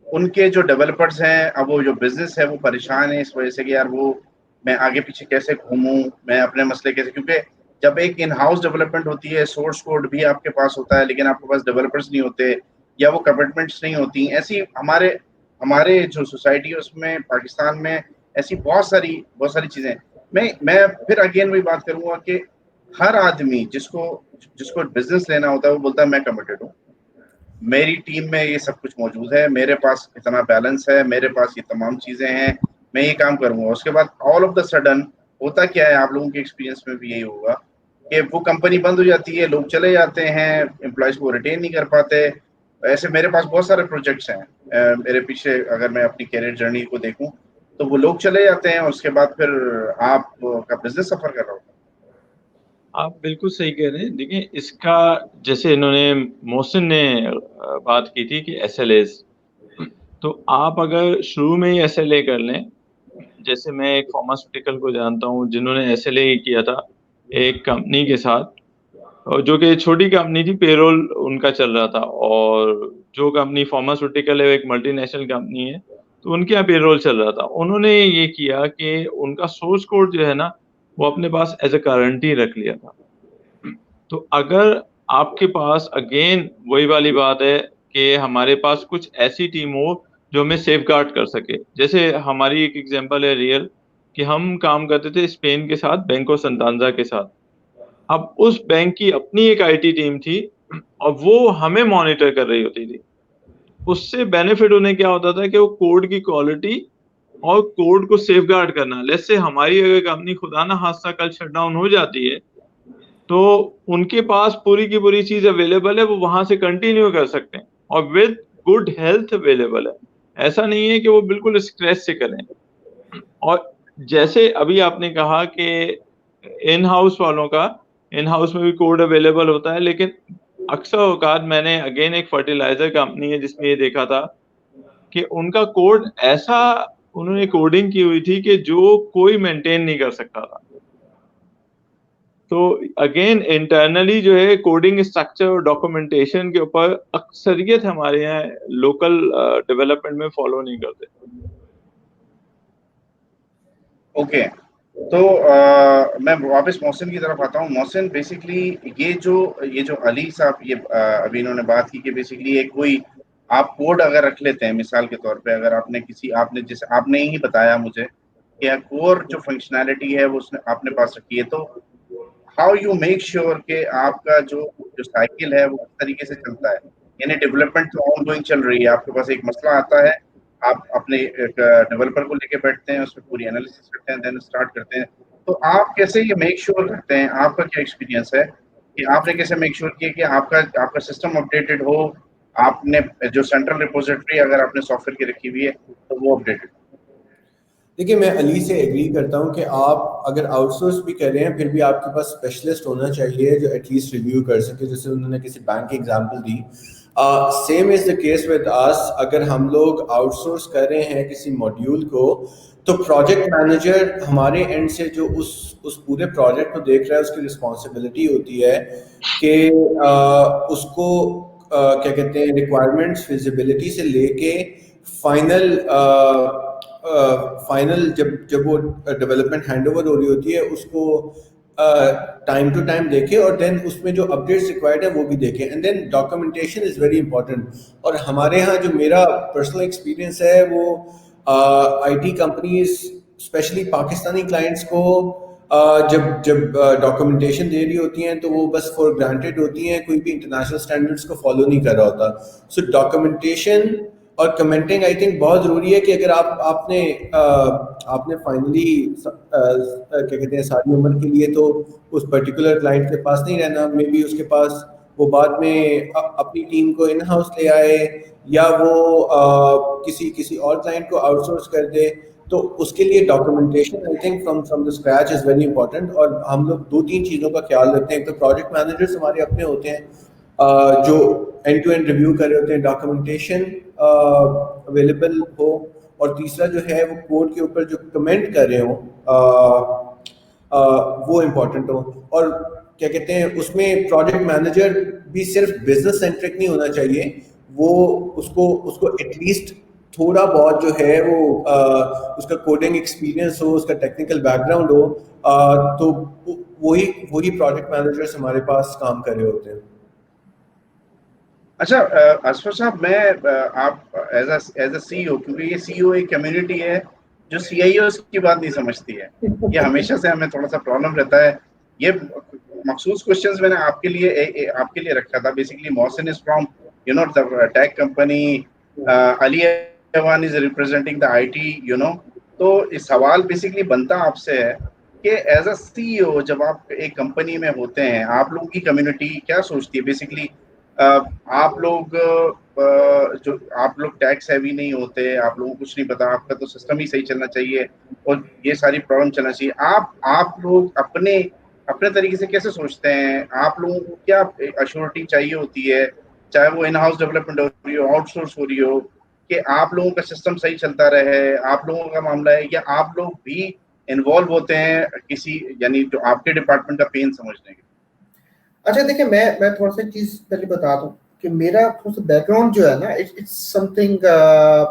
उनके जो डेवलपर्स हैं, अब वो जो बिजनेस है वो परेशान है इस वजह से कि यार वो मैं आगे पीछे कैसे घूमूं, मैं अपने मसले कैसे, क्योंकि जब एक इन हाउस डेवलपमेंट होती है, सोर्स कोड भी आपके पास होता है लेकिन आपके पास डेवलपर्स नहीं होते या वो कमिटमेंट्स नहीं होती। ऐसी हमारे हमारे जो सोसाइटी है उसमें, पाकिस्तान में ऐसी बहुत सारी चीजें। मैं फिर अगेन वही बात करूंगा कि हर आदमी जिसको जिसको बिजनेस लेना होता है वो बोलता है मैं कमिटेड हूँ, मेरी टीम में ये सब कुछ मौजूद है, मेरे पास इतना बैलेंस है, मेरे पास ये तमाम चीजें हैं, मैं ये काम करूंगा। उसके बाद ऑल ऑफ द सडन होता क्या है, आप लोगों के एक्सपीरियंस में भी यही होगा कि वो कंपनी बंद हो जाती है, लोग चले जाते हैं, एम्प्लॉयज को रिटेन नहीं कर पाते। ऐसे मेरे पास बहुत सारे प्रोजेक्ट्स हैं, मेरे पीछे अगर मैं अपनी कैरियर जर्नी को देखूं तो वो लोग चले जाते हैं और उसके बाद फिर आप का बिजनेस सफर कर रहा होता है। आप बिल्कुल सही कह रहे हैं। देखिए, इसका जैसे इन्होंने मोहसिन ने बात की थी कि SLAs, तो आप अगर शुरू में ही SLA कर लें, जैसे मैं एक फार्मास्यूटिकल को जानता हूँ जिन्होंने SLA किया था एक कंपनी के साथ, और जो कि छोटी कंपनी थी, पेरोल उनका चल रहा था, और जो कंपनी फार्मास्यूटिकल है वो एक मल्टीनेशनल कंपनी है, तो उनके यहाँ पेरोल चल रहा था। उन्होंने ये किया कि उनका सोर्स कोड जो है ना वो अपने पास एज ए गारंटी रख लिया था। तो अगर आपके पास अगेन वही वाली बात है कि हमारे पास कुछ ऐसी टीम हो जो हमें सेफगार्ड कर सके, जैसे हमारी एक एग्जांपल है रियल, कि हम काम करते थे स्पेन के साथ, बैंको संतांजा के साथ। अब उस बैंक की अपनी एक IT टीम थी और वो हमें मॉनिटर कर रही होती थी। उससे बेनिफिट उन्हें क्या होता था कि वो कोड की क्वालिटी और कोड को सेफगार्ड करना। लेट्स से हमारी अगर कंपनी खुदा ना खास्ता कल शट डाउन हो जाती है, तो उनके पास पूरी की पूरी चीज अवेलेबल है, वो वहां से कंटिन्यू कर सकते हैं और विद गुड हेल्थ अवेलेबल है। ऐसा नहीं है कि वो बिल्कुल स्क्रैच से करें। और जैसे अभी आपने कहा कि इन हाउस वालों का, इन हाउस में भी कोड अवेलेबल होता है, लेकिन अक्सर औकात मैंने अगेन एक फर्टिलाइजर कंपनी है जिसमें ये देखा था कि उनका कोड ऐसा उन्होंने कोडिंग की हुई थी कि जो कोई मेंटेन नहीं कर सकता था। तो अगेन इंटरनली जो है कोडिंग स्ट्रक्चर और डॉक्यूमेंटेशन के ऊपर अक्सरियत हमारे यहाँ लोकल डेवलपमेंट में फॉलो नहीं करते। ओके, तो मैं वापस मोहसिन की तरफ आता हूँ। मोहसिन, बेसिकली ये जो अली साहब ये अभी इन्होंने बात की कि बेसिकली एक कोई आप कोड अगर रख लेते हैं, मिसाल के तौर पे अगर आपने जैसे आपने ही बताया मुझे कि कोर जो फंक्शनैलिटी है वो उसने आपने पास रखी है, तो हाउ यू मेक श्योर कि आपका जो जो साइकिल है वो किस तरीके से चलता है? यानी डेवलपमेंट तो ऑनगोइंग चल रही है, आपके पास एक मसला आता है, आप अपने डेवलपर को लेके बैठते हैं, उसमें पूरी एनालिसिस करते हैं, देन स्टार्ट करते हैं। तो आप कैसे ये मेक श्योर करते हैं, आपका क्या एक्सपीरियंस है कि आपने कैसे मेक श्योर किया कि आपका सिस्टम अपडेटेड हो, आपने जो सेंट्रल रिपोजिटरी अगर आपने सॉफ्टवेयर की रखी हुई है तो वो अपडेटेड? देखिए, मैं अली से एग्री करता हूँ कि आप अगर आउटसोर्स भी कर रहे हैं फिर भी आपके पास स्पेशलिस्ट होना चाहिए जो एटलीस्ट रिव्यू कर सके, जैसे उन्होंने किसी बैंक की example the. Same is the case with us. अगर हम लोग आउटसोर्स कर रहे हैं किसी मॉड्यूल को, तो प्रोजेक्ट मैनेजर हमारे एंड से जो उस पूरे प्रोजेक्ट को देख रहा है, उसकी रिस्पॉन्सिबिलिटी होती है कि उसको क्या कहते हैं, रिक्वायरमेंट्स फिजिबिलिटी से लेके फाइनल जब वो डेवलपमेंट हैंडओवर हो रही होती है, उसको टाइम टू टाइम देखे और देन उसमें जो अपडेट्स रिक्वायर्ड है वो भी देखे, and then documentation is very important. और हमारे यहाँ जो मेरा पर्सनल एक्सपीरियंस है वो IT companies specially Pakistani clients को जब डॉक्यूमेंटेशन दे रही होती हैं तो वो बस फॉर ग्रांटेड होती हैं, कोई भी इंटरनेशनल स्टैंडर्ड्स को फॉलो नहीं कर रहा होता। सो डॉक्यूमेंटेशन और कमेंटिंग आई थिंक बहुत ज़रूरी है कि अगर आपने फाइनली क्या कहते हैं सारी उम्र के लिए तो उस पर्टिकुलर क्लाइंट के पास नहीं रहना, मे बी उसके पास वो बाद में अपनी टीम को इन हाउस ले आए या वो किसी और क्लाइंट को आउटसोर्स कर दे, तो उसके लिए documentation I think from the scratch is very important. और हम लोग 2-3 चीज़ों का ख्याल रखते हैं। एक तो प्रोजेक्ट मैनेजर्स हमारे अपने होते हैं जो एंड टू एंड रिव्यू कर रहे होते हैं, डॉक्यूमेंटेशन अवेलेबल हो, और तीसरा जो है वो कोड के ऊपर जो कमेंट कर रहे हो वो इम्पोर्टेंट हो। और क्या कहते हैं, उसमें प्रोजेक्ट मैनेजर भी सिर्फ बिजनेस सेंट्रिक नहीं होना चाहिए, वो उसको एटलीस्ट थोड़ा बहुत जो है वो उसका कोडिंग एक्सपीरियंस हो, उसका टेक्निकल बैकग्राउंड हो, तो वही प्रोजेक्ट मैनेजर्स हमारे पास काम कर रहे होते हैं। अच्छा असफर साहब, मैं आप एज अ सीईओ, क्योंकि ये सीईओ एक कम्युनिटी है जो सीआईओ की बात नहीं समझती है, ये हमेशा से हमें थोड़ा सा प्रॉब्लम रहता है। ये मखसूस क्वेश्चंस मैंने आपके लिए रखा था। Basically Mohsin is from the tech company, Ali Awan is representing the IT, तो इस सवाल बेसिकली बनता आपसे है कि एज अ सीईओ जब आप एक कंपनी में होते हैं, आप लोगों की कम्युनिटी क्या सोचती है? बेसिकली आप लोग टैक्स हैवी नहीं होते, आप लोगों को कुछ नहीं पता, आपका तो सिस्टम ही सही चलना चाहिए और ये सारी प्रॉब्लम चलना चाहिए। आप लोग अपने तरीके से कैसे सोचते हैं? आप लोगों को क्या अश्योरिटी चाहिए होती है, चाहे वो इन हाउस डेवलपमेंट हो रही हो, आउटसोर्स हो रही हो, कि आप लोगों का सिस्टम सही चलता रहे, आप लोगों का मामला है, या आप लोग भी इन्वॉल्व होते हैं किसी, यानी जो आपके डिपार्टमेंट का पेन समझने के? अच्छा देखिए, मैं थोड़ा सा चीज पहले बता दूं कि मेरा थोड़ा सा बैकग्राउंड जो है ना, इट्स समथिंग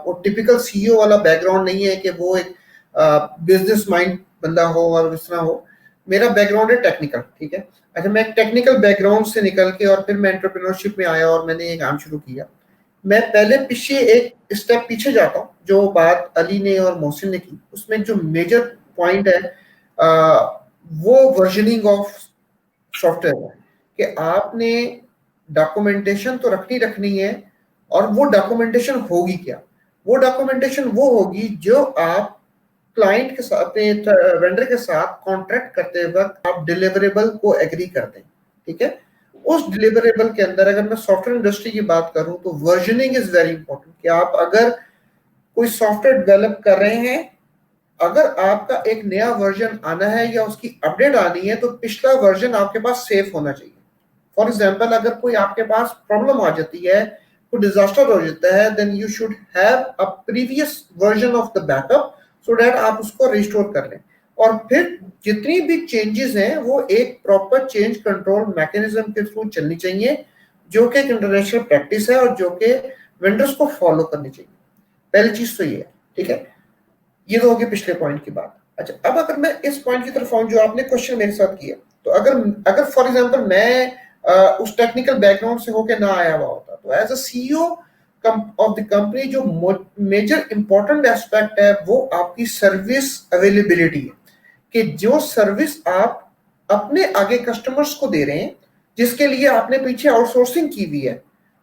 वो टिपिकल सीईओ वाला बैकग्राउंड नहीं है कि वो एक बिजनेस माइंड बंदा हो और इस तरह हो। मेरा बैकग्राउंड है टेक्निकल, ठीक है। अच्छा, मैं टेक्निकल बैकग्राउंड से निकल के और फिर मैं एंटरप्रेन्योरशिप में आया और मैंने ये काम शुरू किया। मैं पहले पीछे एक स्टेप पीछे जाता हूँ, जो बात अली ने और मोहसिन ने की, उसमें जो मेजर पॉइंट है वो वर्जनिंग ऑफ सॉफ्टवेयर है कि आपने डॉक्यूमेंटेशन तो रखनी है, और वो डॉक्यूमेंटेशन होगी क्या? वो डॉक्यूमेंटेशन वो होगी जो आप क्लाइंट के साथ, अपने वेंडर के साथ कॉन्ट्रैक्ट करते वक्त आप डिलीवरेबल को एग्री करते हैं, ठीक है। उस डिलीवरेबल के अंदर अगर मैं सॉफ्टवेयर इंडस्ट्री की बात करूं तो वर्जनिंग इज वेरी इंपॉर्टेंट कि आप अगर कोई सॉफ्टवेयर डेवलप कर रहे हैं, अगर आपका एक नया वर्जन आना है या उसकी अपडेट आनी है तो पिछला वर्जन आपके पास सेफ होना चाहिए। फॉर एग्जाम्पल, अगर कोई आपके पास प्रॉब्लम आ जाती है, कोई डिजास्टर हो जाता है, then you should have a previous version of the backup so that आप उसको रिस्टोर कर लें। और फिर जितनी भी चेंजेस हैं वो एक प्रॉपर चेंज कंट्रोल मैकेनिज्म के थ्रू चलनी चाहिए, जो कि एक इंटरनेशनल प्रैक्टिस है और जो कि वेंडर्स को फॉलो करनी चाहिए। पहली चीज तो ये है, ठीक है। ये तो होगी पिछले पॉइंट की बात। अच्छा, अब अगर मैं इस पॉइंट की तरफ आऊं जो आपने क्वेश्चन मेरे साथ किया, तो अगर फॉर एग्जांपल मैं उस टेक्निकल बैकग्राउंड से होके ना आया हुआ होता, तो as a CEO of the company जो मेजर इंपॉर्टेंट एस्पेक्ट है वो आपकी सर्विस अवेलेबिलिटी है, कि जो सर्विस आप अपने आगे कस्टमर्स को दे रहे हैं, जिसके लिए आपने पीछे आउटसोर्सिंग की हुई है,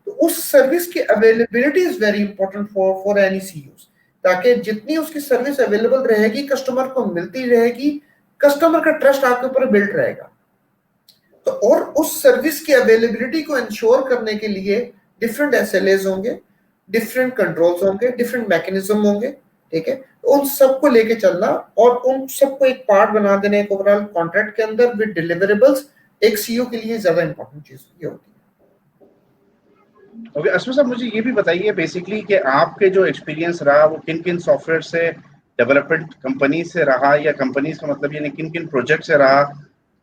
तो उस सर्विस की availability is very important for any CEO, ताकि जितनी उसकी सर्विस अवेलेबल रहेगी, कस्टमर को मिलती रहेगी, कस्टमर का ट्रस्ट आपके ऊपर बिल्ड रहेगा। तो और उस सर्विस की अवेलेबिलिटी को इंश्योर करने के लिए डिफरेंट एसएलएस होंगे, डिफरेंट कंट्रोल्स होंगे, डिफरेंट मैकेनिज्म होंगे, ठीक है, उन सबको लेके चलना और उन सबको एक पार्ट बना देना एक ओवरऑल कॉन्ट्रैक्ट के अंदर विद डिलीवरेबल्स, एक सीईओ के लिए ज्यादा इंपॉर्टेंट चीज ये होती है। ओके अश्विन साहब, मुझे ये भी बताइए बेसिकली कि आपके जो एक्सपीरियंस रहा वो किन किन सॉफ्टवेयर से, डेवलपमेंट कंपनी से रहा, या कंपनीज का मतलब ये किन किन प्रोजेक्ट से रहा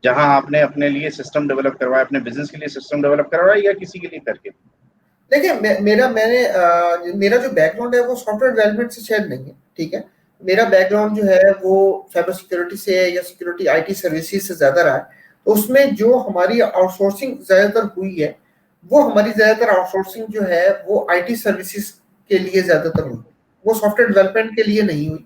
जहां आपने अपने लिए सिस्टम डेवलप करवाया, अपने बिजनेस के लिए सिस्टम डेवलप करवाया, या किसी के लिए करके? देखिए मेरा जो बैकग्राउंड है वो सॉफ्टवेयर डेवलपमेंट से शायद नहीं है, ठीक है। मेरा बैकग्राउंड जो है वो साइबर सिक्योरिटी से है या सिक्योरिटी आईटी सर्विसेज से ज्यादा रहा है। तो उसमें जो हमारी आउटसोर्सिंग ज्यादातर हुई है वो हमारी ज्यादातर आउटसोर्सिंग जो है वो आईटी सर्विसेज के लिए ज्यादातर हुई, वो सॉफ्टवेयर डेवलपमेंट के लिए नहीं हुई।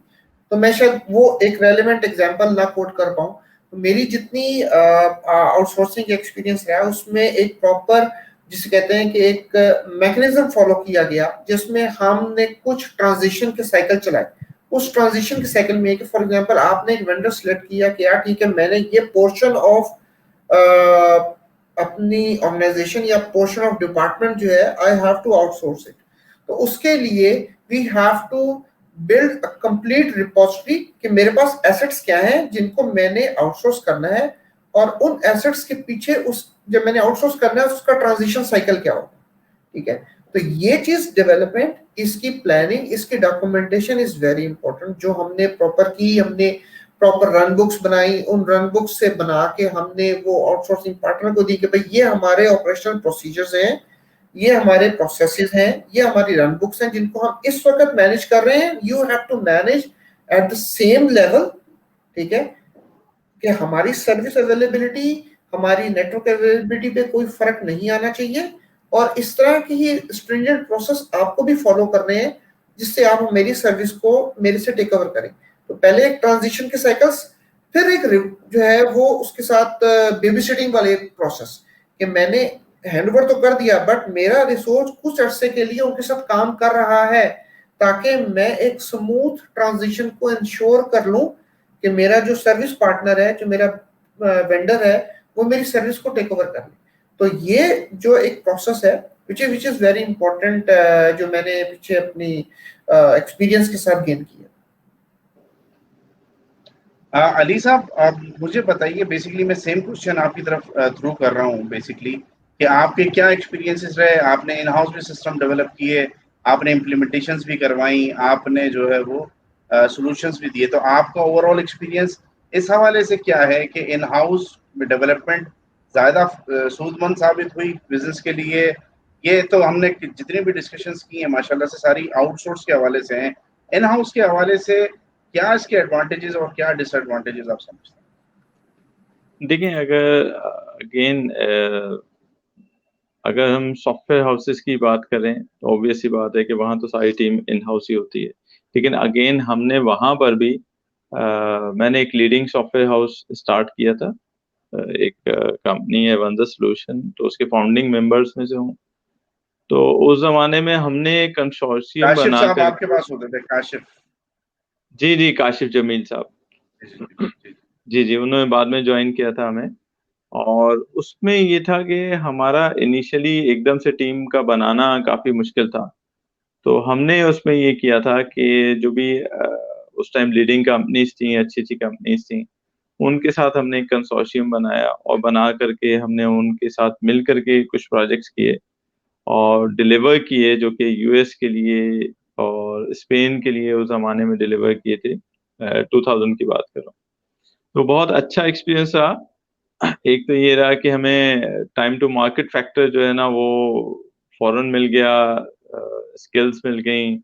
तो मैं शायद वो एक रेलेवेंट एग्जांपल ना कोट कर पाऊँ। तो मेरी जितनी आउटसोर्सिंग एक्सपीरियंस रहा उसमें एक प्रॉपर जिसे कहते हैं कि एक मैकेनिज्म फॉलो किया गया जिसमें हमने कुछ ट्रांजिशन के साइकिल चलाए। उस ट्रांजिशन के साइकिल में फॉर एग्जांपल आपने एक वेंडर सिलेक्ट किया कि यार ठीक है मैंने ये पोर्शन ऑफ अपनी ऑर्गेनाइजेशन या पोर्शन ऑफ डिपार्टमेंट जो है I have to outsource it. तो उसके लिए we have to build a complete repository कि मेरे पास एसेट्स क्या हैं जिनको मैंने आउटसोर्स करना है और उन एसेट्स के पीछे उस जब मैंने आउटसोर्स करना है उसका ट्रांजिशन साइकिल क्या होगा, ठीक है। तो ये चीज डेवलपमेंट, इसकी प्लानिंग, इसकी डॉक्यूमेंटेशन इज वेरी इंपॉर्टेंट जो हमने प्रॉपर की। हमने प्रॉपर रन बुक्स बनाई, उन रन बुक्स से बना के हमने वो आउटसोर्सिंग पार्टनर को दी कि भाई ये हमारे ऑपरेशनल प्रोसीजर्स हैं, ये हमारे प्रोसेसेस हैं, ये हमारी रन बुक्स हैं जिनको हम इस वक्त मैनेज कर रहे हैं। You have to manage at the same level, ठीक है, कि हमारी सर्विस अवेलेबिलिटी, हमारी नेटवर्क अवेलेबिलिटी पे कोई फर्क नहीं आना चाहिए और इस तरह की ही स्ट्रिंजेंट प्रोसेस आपको भी फॉलो करने हैं जिससे आप मेरी सर्विस को मेरे से टेक ओवर करें। तो पहले एक ट्रांजिशन के साइकिल्स, फिर एक जो है वो उसके साथ बेबी सिटिंग वाले प्रोसेस कि मैंने हैंडओवर तो कर दिया बट मेरा रिसोर्स कुछ अरसे के लिए उनके साथ काम कर रहा है ताकि मैं एक स्मूथ ट्रांजिशन को इंश्योर कर लूं कि मेरा जो सर्विस पार्टनर है, जो मेरा वेंडर है, वो मेरी सर्विस को टेक ओवर कर ले। तो ये जो एक प्रोसेस है विच इज वेरी इंपॉर्टेंट जो मैंने पीछे अपनी एक्सपीरियंस के साथ गेन किया। अली साहब, आप मुझे बताइए, बेसिकली मैं सेम क्वेश्चन आपकी तरफ थ्रू कर रहा हूँ बेसिकली कि आपके क्या एक्सपीरियंसेस रहे। आपने इन हाउस भी सिस्टम डेवलप किए, आपने इम्प्लीमेंटेशंस भी करवाई, आपने जो है वो सॉल्यूशंस भी दिए, तो आपका ओवरऑल एक्सपीरियंस इस हवाले से क्या है कि इन हाउस डेवलपमेंट ज़्यादा सूदमंद साबित हुई बिजनेस के लिए? ये तो हमने जितनी भी डिस्कशंस की हैं माशाल्लाह से सारी आउटसोर्स के हवाले से हैं। इन हाउस के हवाले से क्या इसके एडवांटेजेस और क्या डिसएडवांटेजेस आप समझते हैं? देखिए, अगर अगेन अगर हम सॉफ्टवेयर हाउसेस की बात करें तो ऑब्वियस सी बात है कि वहाँ तो सारी टीम इन हाउस ही होती है। लेकिन अगेन हमने वहाँ पर भी मैंने एक लीडिंग सॉफ्टवेयर हाउस स्टार्ट किया था। एक कंपनी है वंदर सॉल्यूशन, तो उसके फाउंडिंग मेंबर्स में से हूँ। तो उस जमाने में हमने कंसोर्शियम काशिफ बना साहब कर, आपके पास होते थे? काशिफ जी काशिफ जमील साहब, जी उन्होंने बाद में ज्वाइन किया था हमें। और उसमें ये था कि हमारा इनिशियली एकदम से टीम का बनाना काफी मुश्किल था। तो हमने उसमें ये किया था कि जो भी उस टाइम लीडिंग कंपनीज थी, अच्छी कंपनीज थी, उनके साथ हमने एक कंसोर्शियम बनाया और बना करके हमने उनके साथ मिल करके कुछ प्रोजेक्ट्स किए और डिलीवर किए, जो कि यूएस के लिए और स्पेन के लिए उस जमाने में डिलीवर किए थे। 2000 की बात कर रहा हूँ। तो बहुत अच्छा एक्सपीरियंस रहा। एक तो ये रहा कि हमें टाइम टू मार्केट फैक्टर जो है ना वो फौरन मिल गया, स्किल्स मिल गई,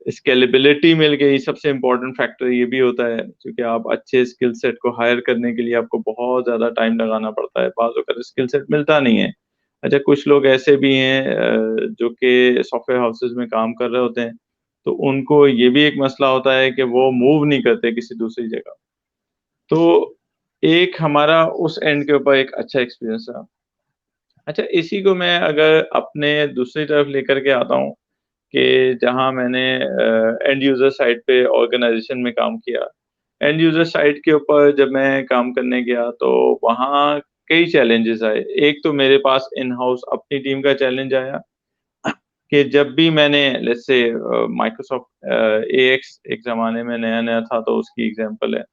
स्केलेबिलिटी मिल गई। सबसे इम्पोर्टेंट फैक्टर ये भी होता है क्योंकि आप अच्छे स्किल सेट को हायर करने के लिए आपको बहुत ज़्यादा टाइम लगाना पड़ता है, बाज़ अगर स्किल सेट मिलता नहीं है। अच्छा, कुछ लोग ऐसे भी हैं जो कि सॉफ्टवेयर हाउसेज में काम कर रहे होते हैं, तो उनको ये भी एक मसला होता है कि वो मूव नहीं करते किसी दूसरी जगह। तो एक हमारा उस एंड के ऊपर एक अच्छा एक्सपीरियंस रहा। अच्छा, इसी को मैं अगर अपने दूसरी तरफ लेकर के आता हूँ कि जहाँ मैंने एंड यूजर साइड पे ऑर्गेनाइजेशन में काम किया। एंड यूजर साइड के ऊपर जब मैं काम करने गया तो वहाँ कई चैलेंजेस आए। एक तो मेरे पास इन हाउस अपनी टीम का चैलेंज आया कि जब भी मैंने लेट्स से माइक्रोसॉफ्ट AX एक ज़माने में नया-नया था तो उसकी एग्ज़ाम्पल है।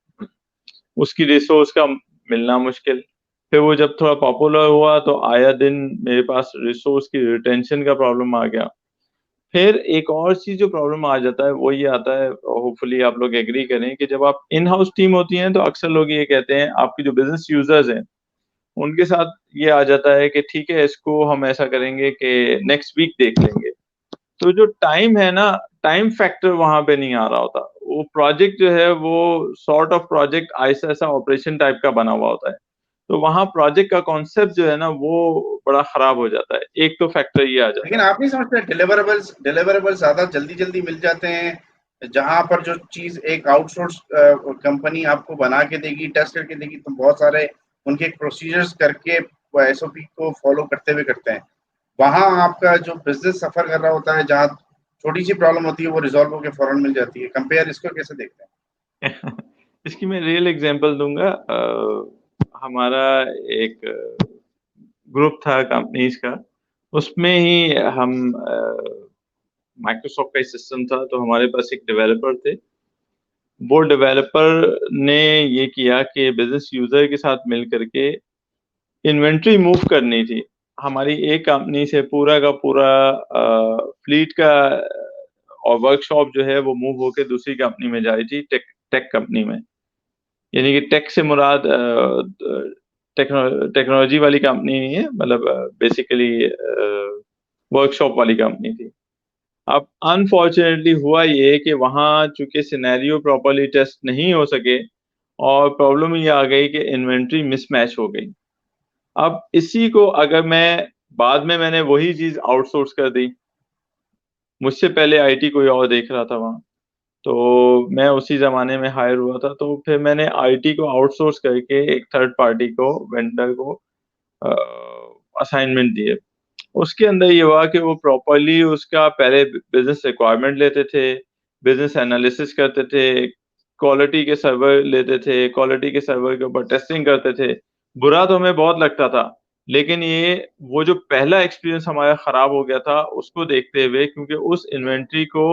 उसकी रिसोर्स का मिलना मुश्किल, फिर वो जब थोड़ा पॉपुलर हुआ तो आया दिन मेरे पास रिसोर्स की रिटेंशन का प्रॉब्लम आ गया। फिर एक और चीज़ जो प्रॉब्लम आ जाता है वो ये आता है, होपफुली आप लोग एग्री करें कि जब आप इन हाउस टीम होती है तो अक्सर लोग ये कहते हैं आपके जो बिज़नेस यूज़र्स हैं, उनके साथ ये आ जाता है कि ठीक है इसको हम ऐसा करेंगे कि नेक्स्ट वीक देख लेंगे। तो जो टाइम है ना, टाइम फैक्टर वहाँ पे नहीं आ रहा होता। वो प्रोजेक्ट जो है वो सॉर्ट ऑफ प्रोजेक्ट ऐसा-ऐसा ऑपरेशन टाइप का बना हुआ होता है। तो वहाँ प्रोजेक्ट का कॉन्सेप्ट जो है ना वो बड़ा खराब हो जाता है। एक तो फैक्टर ये आ जाता लेकिन है। आप नहीं समझते डिलीवरेबल्स ज्यादा जल्दी मिल जाते हैं, जहां पर जो चीज एक आउटसोर्स कंपनी आपको बना के देगी, टेस्ट करके देगी, तो बहुत सारे उनके प्रोसीजर्स करके SOP को फॉलो करते हुए करते हैं। वहां आपका जो बिजनेस सफर कर रहा होता है, जहाँ छोटी सी प्रॉब्लम होती है वो रिजॉल्व होकर फौरन मिल जाती है। कंपेयर इसको कैसे देखते हैं? इसकी मैं रियल एग्जांपल दूँगा। हमारा एक ग्रुप था कंपनीज़ का, उसमें ही हम माइक्रोसॉफ्ट का ही सिस्टम था, तो हमारे पास एक डेवलपर थे। वो डेवलपर ने ये किया कि बिज़नेस यूज़र के साथ मिल कर के इन्वेंटरी मूव करनी थी। हमारी एक कंपनी से पूरा का पूरा फ्लीट का और वर्कशॉप जो है वो मूव होके दूसरी कंपनी में जा रही थी, टेक कंपनी में। यानी कि टेक से मुराद टेक्नोलॉजी वाली कंपनी नहीं है, मतलब बेसिकली वर्कशॉप वाली कंपनी थी। अब अनफॉर्चुनेटली हुआ ये कि वहाँ चूँकि सिनेरियो प्रॉपर्ली टेस्ट नहीं हो सके और प्रॉब्लम ये आ गई कि इन्वेंटरी मिसमैच हो गई। अब इसी को अगर मैं बाद में मैंने वही चीज़ आउटसोर्स कर दी। मुझसे पहले आईटी कोई और देख रहा था वहाँ। तो मैं उसी ज़माने में हायर हुआ था, तो फिर मैंने आईटी को आउटसोर्स करके एक थर्ड पार्टी को, वेंडर को अ, असाइनमेंट दिए। उसके अंदर ये हुआ कि वो प्रॉपर्ली उसका पहले बिज़नेस रिक्वायरमेंट लेते थे, बिज़नेस एनालिसिस करते थे, क्वालिटी के सर्वर लेते थे, क्वालिटी के सर्वर के ऊपर टेस्टिंग करते थे। बुरा तो हमें बहुत लगता था, लेकिन ये वो जो पहला एक्सपीरियंस हमारा खराब हो गया था, उसको देखते हुए, क्योंकि उस इन्वेंटरी को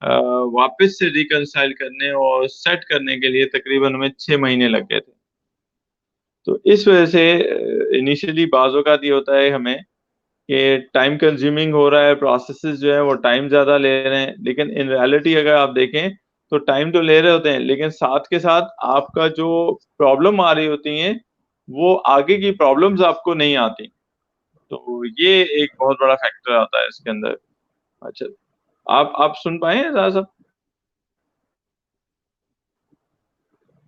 अ, वापस से रिकंसाइल करने और सेट करने के लिए तकरीबन हमें 6 महीने लग गए थे। तो इस वजह से इनिशियली बाज़ औक़ात ये होता है हमें कि टाइम कंज्यूमिंग हो रहा है, प्रोसेसेस जो है वो टाइम ज़्यादा ले रहे हैं, लेकिन इन रियलिटी अगर आप देखें तो टाइम तो ले रहे होते हैं, लेकिन साथ के साथ आपका जो प्रॉब्लम आ रही होती हैं, वो आगे की प्रॉब्लम्स आपको नहीं आती। तो ये एक बहुत बड़ा फैक्टर आता है इसके अंदर। अच्छा, आप सुन पाए हैं ज़रा सा?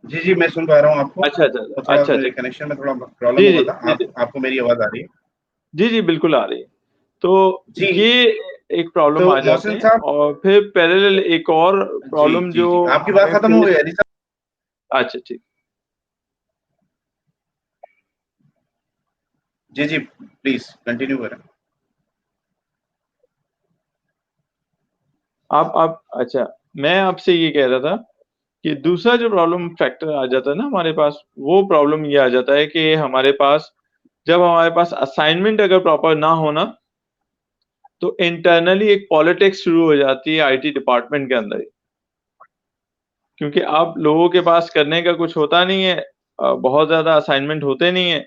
जी, मैं सुन पा रहा हूँ आपको। अच्छा, अच्छा, तो थोड़ा अच्छा, अच्छा। मेरे कनेक्शन में थोड़ा प्रॉब्लम जी, हुआ जी, था। जी, जी। आपको मेरी आवाज़ आ रही है? जी, जी, बिल्कुल आ रही है। तो जी, ये एक प्रॉब्लम तो आ जाते मोहसिन हैं साहब। और फिर पैरेलल एक और जी, प्रॉब्लम जी, जो जी। आपकी बात हमें खत्म हो फेस। गई अली साहब? अच्छा, ठीक। जी, जी, प्लीज़ कंटिन्यू करें। आप अच्छा, मैं आपसे ये कह रहा था कि दूसरा जो प्रॉब्लम फैक्टर आ जाता है ना हमारे पास, वो प्रॉब्लम ये आ जाता है कि हमारे पास जब हमारे पास असाइनमेंट अगर प्रॉपर ना हो ना, तो इंटरनली एक पॉलिटिक्स शुरू हो जाती है आईटी डिपार्टमेंट के अंदर ही। क्योंकि अब लोगों के पास करने का कुछ होता नहीं है, बहुत ज़्यादा असाइनमेंट होते नहीं हैं,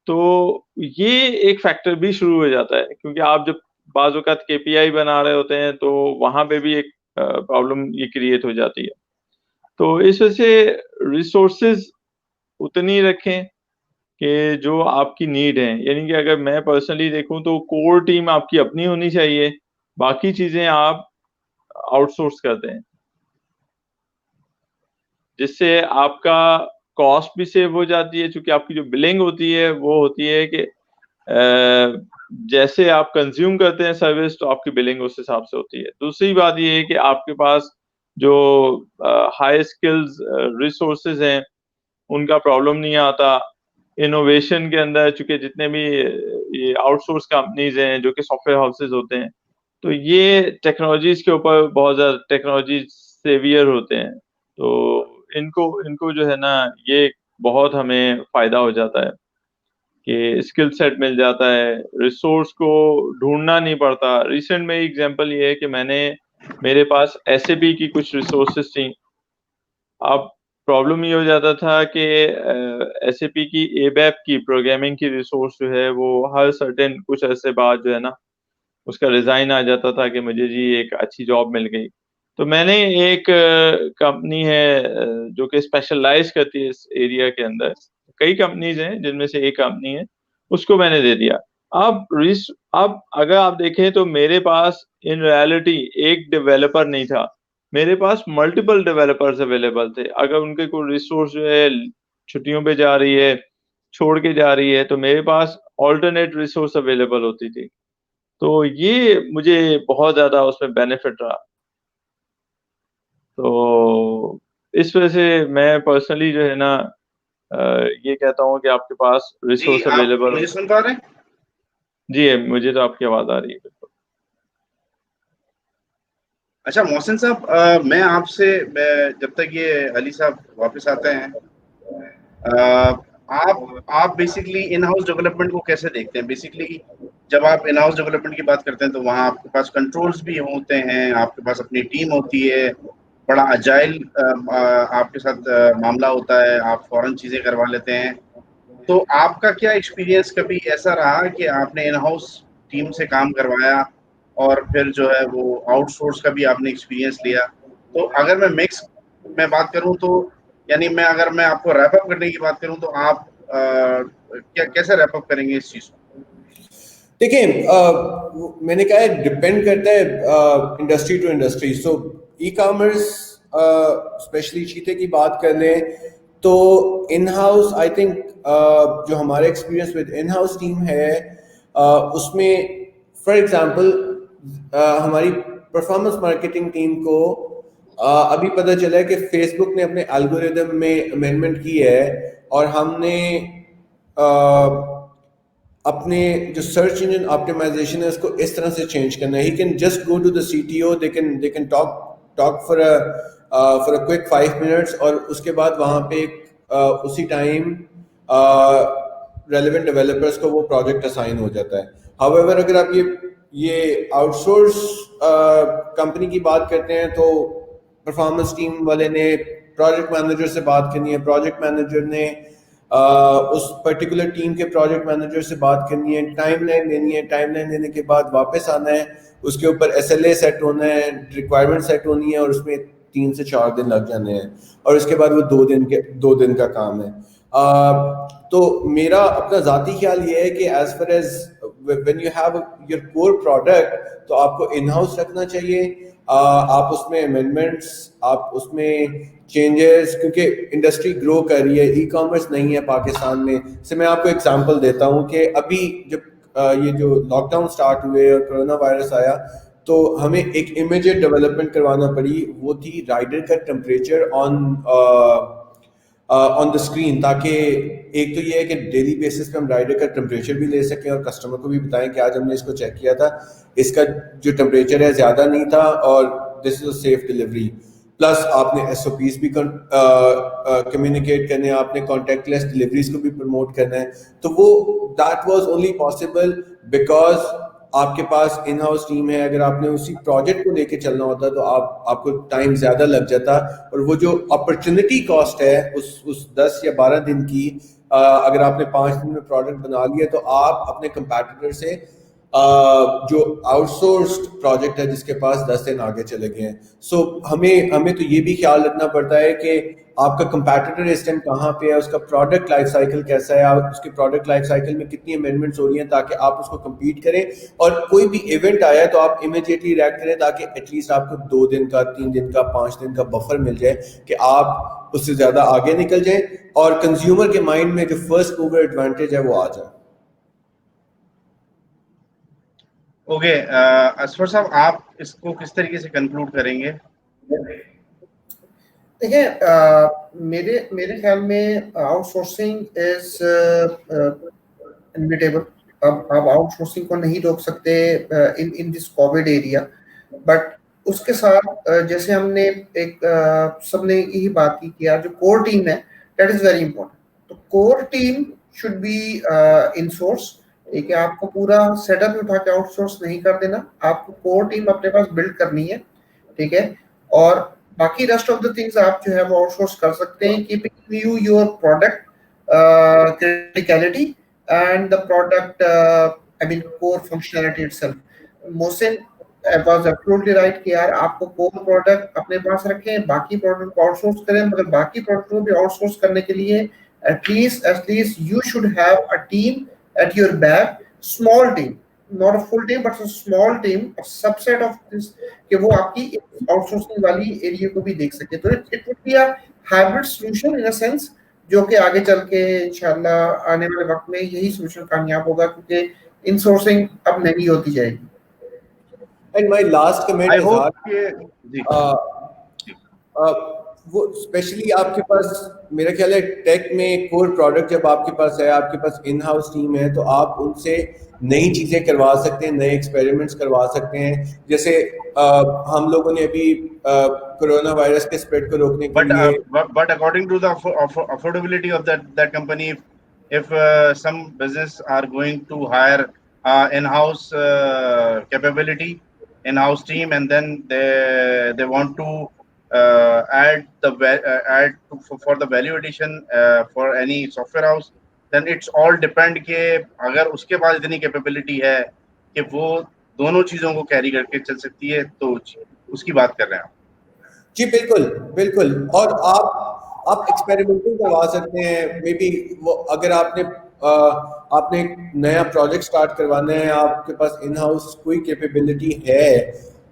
तो ये एक फैक्टर भी शुरू हो जाता है, क्योंकि आप जब बाज़ औक़ात केपीआई बना रहे होते हैं, तो वहाँ पे भी एक प्रॉब्लम ये क्रिएट हो जाती है। तो इस वजह से रिसोर्सेज़ उतनी रखें कि जो आपकी नीड है। यानी कि अगर मैं पर्सनली देखूँ तो कोर टीम आपकी अपनी होनी चाहिए, बाकी चीज़ें आप आउटसोर्स कर दें। जिससे आपका कॉस्ट भी सेव हो जाती है, चूँकि आपकी जो बिलिंग होती है वो होती है कि जैसे आप कंज़्यूम करते हैं सर्विस, तो आपकी बिलिंग उस हिसाब से होती है। दूसरी बात ये है कि आपके पास जो हाई स्किल्स रिसोर्सेज़ हैं, उनका प्रॉब्लम नहीं आता। इनोवेशन के अंदर चूँकि जितने भी ये आउटसोर्स कंपनीज़ हैं, जो कि सॉफ्टवेयर हाउसेज़ होते हैं, तो ये टेक्नोलॉजीज़ के ऊपर बहुत ज़्यादा टेक्नोलॉजी सेवियर होते हैं। तो इनको इनको जो है ना, ये बहुत हमें फ़ायदा हो जाता है। कि स्किल सेट मिल जाता है, रिसोर्स को ढूंढना नहीं पड़ता। रिसेंट में एग्जांपल ये है कि मेरे पास एसएपी की कुछ रिसोर्सेज थी। अब प्रॉब्लम ये हो जाता था कि एसएपी की एबैप की प्रोग्रामिंग की रिसोर्स जो है वो हर सर्टेन कुछ अरसे बाद जो है ना उसका रिजाइन आ जाता था कि मुझे जी एक अच्छी जॉब मिल गई। तो मैंने एक कंपनी है जो कि स्पेशलाइज करती है इस एरिया के अंदर, कई कंपनीज हैं जिनमें से एक कंपनी है, उसको मैंने दे दिया। अब अगर आप देखें तो मेरे पास इन रियलिटी एक डेवलपर नहीं था, मेरे पास मल्टीपल डेवलपर्स अवेलेबल थे। अगर उनके कोई रिसोर्स जो है छुट्टियों पे जा रही है, छोड़ के जा रही है, तो मेरे पास अल्टरनेट रिसोर्स अवेलेबल होती थी। तो ये मुझे बहुत ज़्यादा उसमें बेनिफिट रहा। तो इस वजह से मैं पर्सनली जो है ना ये कहता हूँ कि आपके पास जी, रिसोर्स आप अवेलेबल मुझे सुन पा रहे हैं? जी, मुझे तो आपकी आवाज़ आ रही है बिल्कुल। अच्छा मोहसिन साहब, मैं आपसे जब तक ये अली साहब वापस आते हैं, आप बेसिकली इन हाउस डेवलपमेंट को कैसे देखते हैं? बेसिकली जब आप इन हाउस डेवलपमेंट की बात करते हैं तो वहाँ आपके पास कंट्रोल्स भी होते हैं, आपके पास अपनी टीम होती है, बड़ा अजाइल आपके साथ मामला होता है, आप फौरन चीज़ें करवा लेते हैं। तो आपका क्या एक्सपीरियंस कभी ऐसा रहा कि आपने इन हाउस टीम से काम करवाया और फिर जो है वो आउटसोर्स का भी आपने एक्सपीरियंस लिया? तो अगर मैं मिक्स में बात करूं तो यानी अगर मैं आपको रैप अप करने की बात करूं तो आप क्या कैसे रैप अप करेंगे इस चीज को? देखिए, मैंने कहा है डिपेंड करता है industry to industry. So e commerce specially Cheetay की बात कर लें तो इन हाउस आई थिंक जो हमारा experience with in house team है उसमें फॉर एग्जांपल हमारी परफॉर्मेंस मार्केटिंग टीम को अभी पता चला है कि फेसबुक ने अपने एल्गोरिदम में अमेंडमेंट की है और हमने अपने जो सर्च इंजन ऑप्टिमाइजेशन है उसको इस तरह से चेंज करना है। He can just go to the CTO, they can talk for a quick 5 minutes और उसके बाद वहाँ पे उसी टाइम रेलेवेंट डेवलपर्स को वो प्रोजेक्ट असाइन हो जाता है। हाउएवर अगर आप ये आउटसोर्स कंपनी की बात करते हैं तो परफॉर्मेंस टीम वाले ने प्रोजेक्ट मैनेजर से बात करनी है, प्रोजेक्ट मैनेजर ने उस पर्टिकुलर टीम के प्रोजेक्ट मैनेजर से बात करनी है, टाइमलाइन देनी है, टाइमलाइन देने के बाद वापस आना है, उसके ऊपर एसएलए सेट होना है, रिक्वायरमेंट सेट होनी है और उसमें 3 से 4 दिन लग जाने हैं और उसके बाद वो 2 दिन का काम है। तो मेरा अपना ज़ाती ख्याल ये है कि as far as when you have your core product तो आपको इन हाउस रखना चाहिए। आप उसमें अमेंडमेंट्स, आप उसमें चेंजेस, क्योंकि इंडस्ट्री ग्रो कर रही है, ई कॉमर्स नहीं है पाकिस्तान में से। मैं आपको एग्जांपल देता हूँ कि अभी जब ये जो लॉकडाउन स्टार्ट हुए और कोरोना वायरस आया तो हमें एक इमीडिएट डेवलपमेंट करवाना पड़ी, वो थी राइडर का टेम्परेचर ऑन द स्क्रीन, ताकि एक तो ये है कि डेली बेसिस पे हम राइडर का टेम्परेचर भी ले सकें और कस्टमर को भी बताएं कि आज हमने इसको चेक किया था, इसका जो टेम्परेचर है ज़्यादा नहीं था और this is a safe delivery. Plus आपने एसओपीज भी कम्युनिकेट करने हैं, आपने कॉन्टेक्टलेस डिलीवरीज को भी प्रमोट करना है। तो वो that was only possible because आपके पास इन हाउस टीम है। अगर आपने उसी प्रोजेक्ट को लेके चलना होता तो आपको टाइम ज़्यादा लग जाता और वो जो अपॉर्चुनिटी कॉस्ट है उस 10 या 12 दिन की, अगर आपने 5 दिन में प्रोडक्ट बना लिया तो आप अपने कंपैटिटर से जो आउटसोर्स्ड प्रोजेक्ट है जिसके पास 10 दिन आगे चले गए हैं। सो हमें तो ये भी ख्याल रखना पड़ता है कि आपका कंपैटिटर इस टाइम कहाँ पे है, उसका प्रोडक्ट लाइफ साइकिल कैसा है, उसके प्रोडक्ट लाइफ साइकिल में कितनी अमेंडमेंट्स हो रही हैं ताकि आप उसको compete करें और कोई भी इवेंट आया है तो आप इमीडिएटली रिएक्ट करें ताकि एटलीस्ट आपको 2 दिन का, 3 दिन का, 5 दिन का बफर मिल जाए कि आप उससे ज़्यादा आगे निकल जाएं और कंज्यूमर के माइंड में जो फर्स्ट मूवर एडवांटेज है वो आ जाए। ओके, असफर साहब, आप इसको किस तरीके से कंक्लूड करेंगे? देखिए, मेरे मेरे ख्याल में आउटसोर्सिंग इज इनविटेबल। अब आप आउटसोर्सिंग को नहीं रोक सकते in this Covid area, but उसके साथ जैसे हमने सबने यही बात की कि यार जो कोर टीम है दैट इज वेरी इंपॉर्टेंट। तो core team should be insource. ठीक है, आपको पूरा सेटअप उठा के आउटसोर्स नहीं कर देना, आपको कोर टीम अपने पास बिल्ड करनी है, ठीक है, और बाकी रेस्ट ऑफ द थिंग्स आप जो है वो आउटसोर्स कर सकते हैं, keeping view your product criticality and the product I mean core functionality itself. Mohsin was absolutely right कि यार आपको core product अपने पास रखें, बाकी प्रोडक्ट को आउटसोर्स करें, मगर बाकी प्रोडक्ट को भी आउटसोर्स करने के लिए at least you should have a team at your back, small team, not a full team but a small team, a subset of this, कि वो आपकी आउटसोर्सिंग वाली एरिया को भी देख सके. तो it would be a hybrid solution in a sense, जो कि आगे चल के इंशाल्लाह आने वाले वक्त में यही सोल्यूशन कामयाब होगा, क्योंकि इनसोर्सिंग अब नहीं होती जाएगी. And my last comment I is hope जी वो स्पेशली आपके पास मेरा ख्याल है टेक में कोर प्रोडक्ट जब आपके पास है, आपके पास इन हाउस टीम है, तो आप उनसे नई चीजें करवा सकते हैं, नए एक्सपेरिमेंट्स करवा सकते हैं. जैसे हम लोगों ने अभी कोरोना वायरस के स्प्रेड को रोकने के लिए but according to the affordability of that company, if some business are going to hire in-house capability, in-house team, and then they want to add for the value addition for any software house, then it's all depend के अगर उसके पास इतनी capability है कि वो दोनों चीजों को कैरी करके चल सकती है, तो उसकी बात कर रहे हैं आप. जी बिल्कुल बिल्कुल. और आप एक्सपेरिमेंटिंग करवा सकते हैं. मे बी वो अगर आपने एक नया प्रोजेक्ट स्टार्ट करवाना है, आपके पास इन हाउस कोई कैपेबिलिटी है,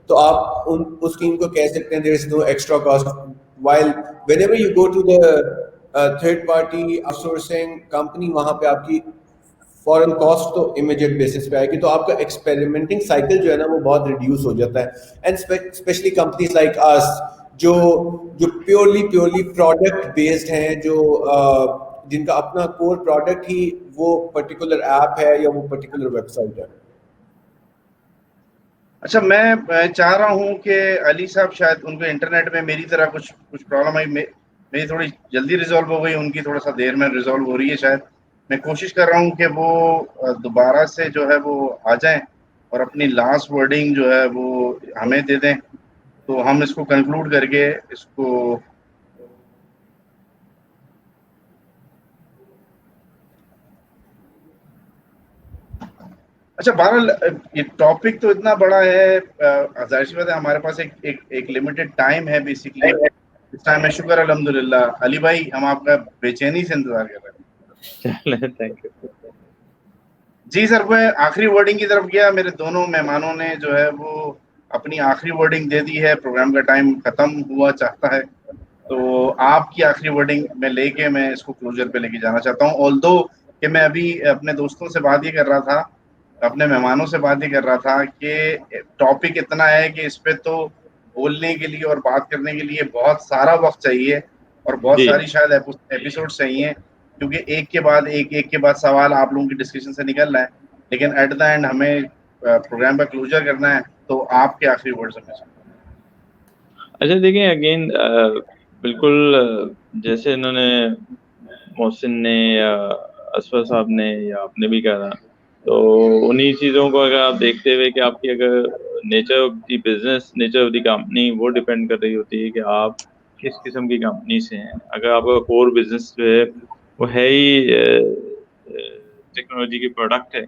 तो आप उस टीम को कह सकते हैं there is no extra cost. While whenever you go to the third party outsourcing company, वहां पे आपकी फॉरेन कॉस्ट तो इमीडिएट बेसिस पे आएगी, तो आपका एक्सपेरिमेंटिंग साइकिल जो है ना वो बहुत रिड्यूस हो जाता है. And specially companies like us जो प्योरली प्रोडक्ट बेस्ड हैं, जो जिनका अपना कोर प्रोडक्ट ही वो पर्टिकुलर ऐप है या वो पर्टिकुलर वेबसाइट है. अच्छा, मैं चाह रहा हूँ कि अली साहब शायद उनको इंटरनेट में मेरी तरह कुछ प्रॉब्लम आई, मेरी थोड़ी जल्दी रिजॉल्व हो गई, उनकी थोड़ा सा देर में रिजॉल्व हो रही है. शायद मैं कोशिश कर रहा हूँ कि वो दोबारा से जो है वो आ जाएं और अपनी लास्ट वर्डिंग जो है वो हमें दे दें, तो हम इसको कंक्लूड करके इसको अच्छा. बहरहाल ये टॉपिक तो इतना बड़ा है, जाहिर सी बात है हमारे पास एक लिमिटेड टाइम है बेसिकली. इस टाइम में शुक्र अल्हम्दुलिल्लाह. अली भाई, हम आपका बेचैनी से इंतजार कर रहे हैं. थैंक यू जी सर, मैं आखिरी वर्डिंग की तरफ गया. मेरे दोनों मेहमानों ने जो है वो अपनी आखिरी वर्डिंग दे दी है. प्रोग्राम का टाइम खत्म हुआ चाहता है, तो आपकी आखिरी वर्डिंग में लेके मैं इसको क्लोजर पे लेके जाना चाहता हूँ. ऑल्दो कि मैं अभी अपने दोस्तों से बात ये कर रहा था, अपने मेहमानों से बात ही कर रहा था कि टॉपिक इतना है कि इस पे तो बोलने के लिए और बात करने के लिए बहुत सारा वक्त चाहिए और बहुत सारी शायद एपिसोड चाहिए, क्योंकि एक के बाद सवाल आप लोगों की डिस्कशन से निकल रहा है. लेकिन एट द एंड हमें प्रोग्राम का क्लोजर करना है, तो आपके आखिरी वर्ड्स हमें. अच्छा देखिए, अगेन बिल्कुल जैसे इन्होंने मोहसिन ने या असफर साहब ने या आपने भी कहा, तो उन्हीं चीज़ों को अगर आप देखते हुए कि आपकी अगर nature of the business, nature of the company, वो डिपेंड कर रही होती है कि आप किस किस्म की कंपनी से हैं. अगर आपका कोर बिजनेस जो है वो है ही टेक्नोलॉजी के प्रोडक्ट है,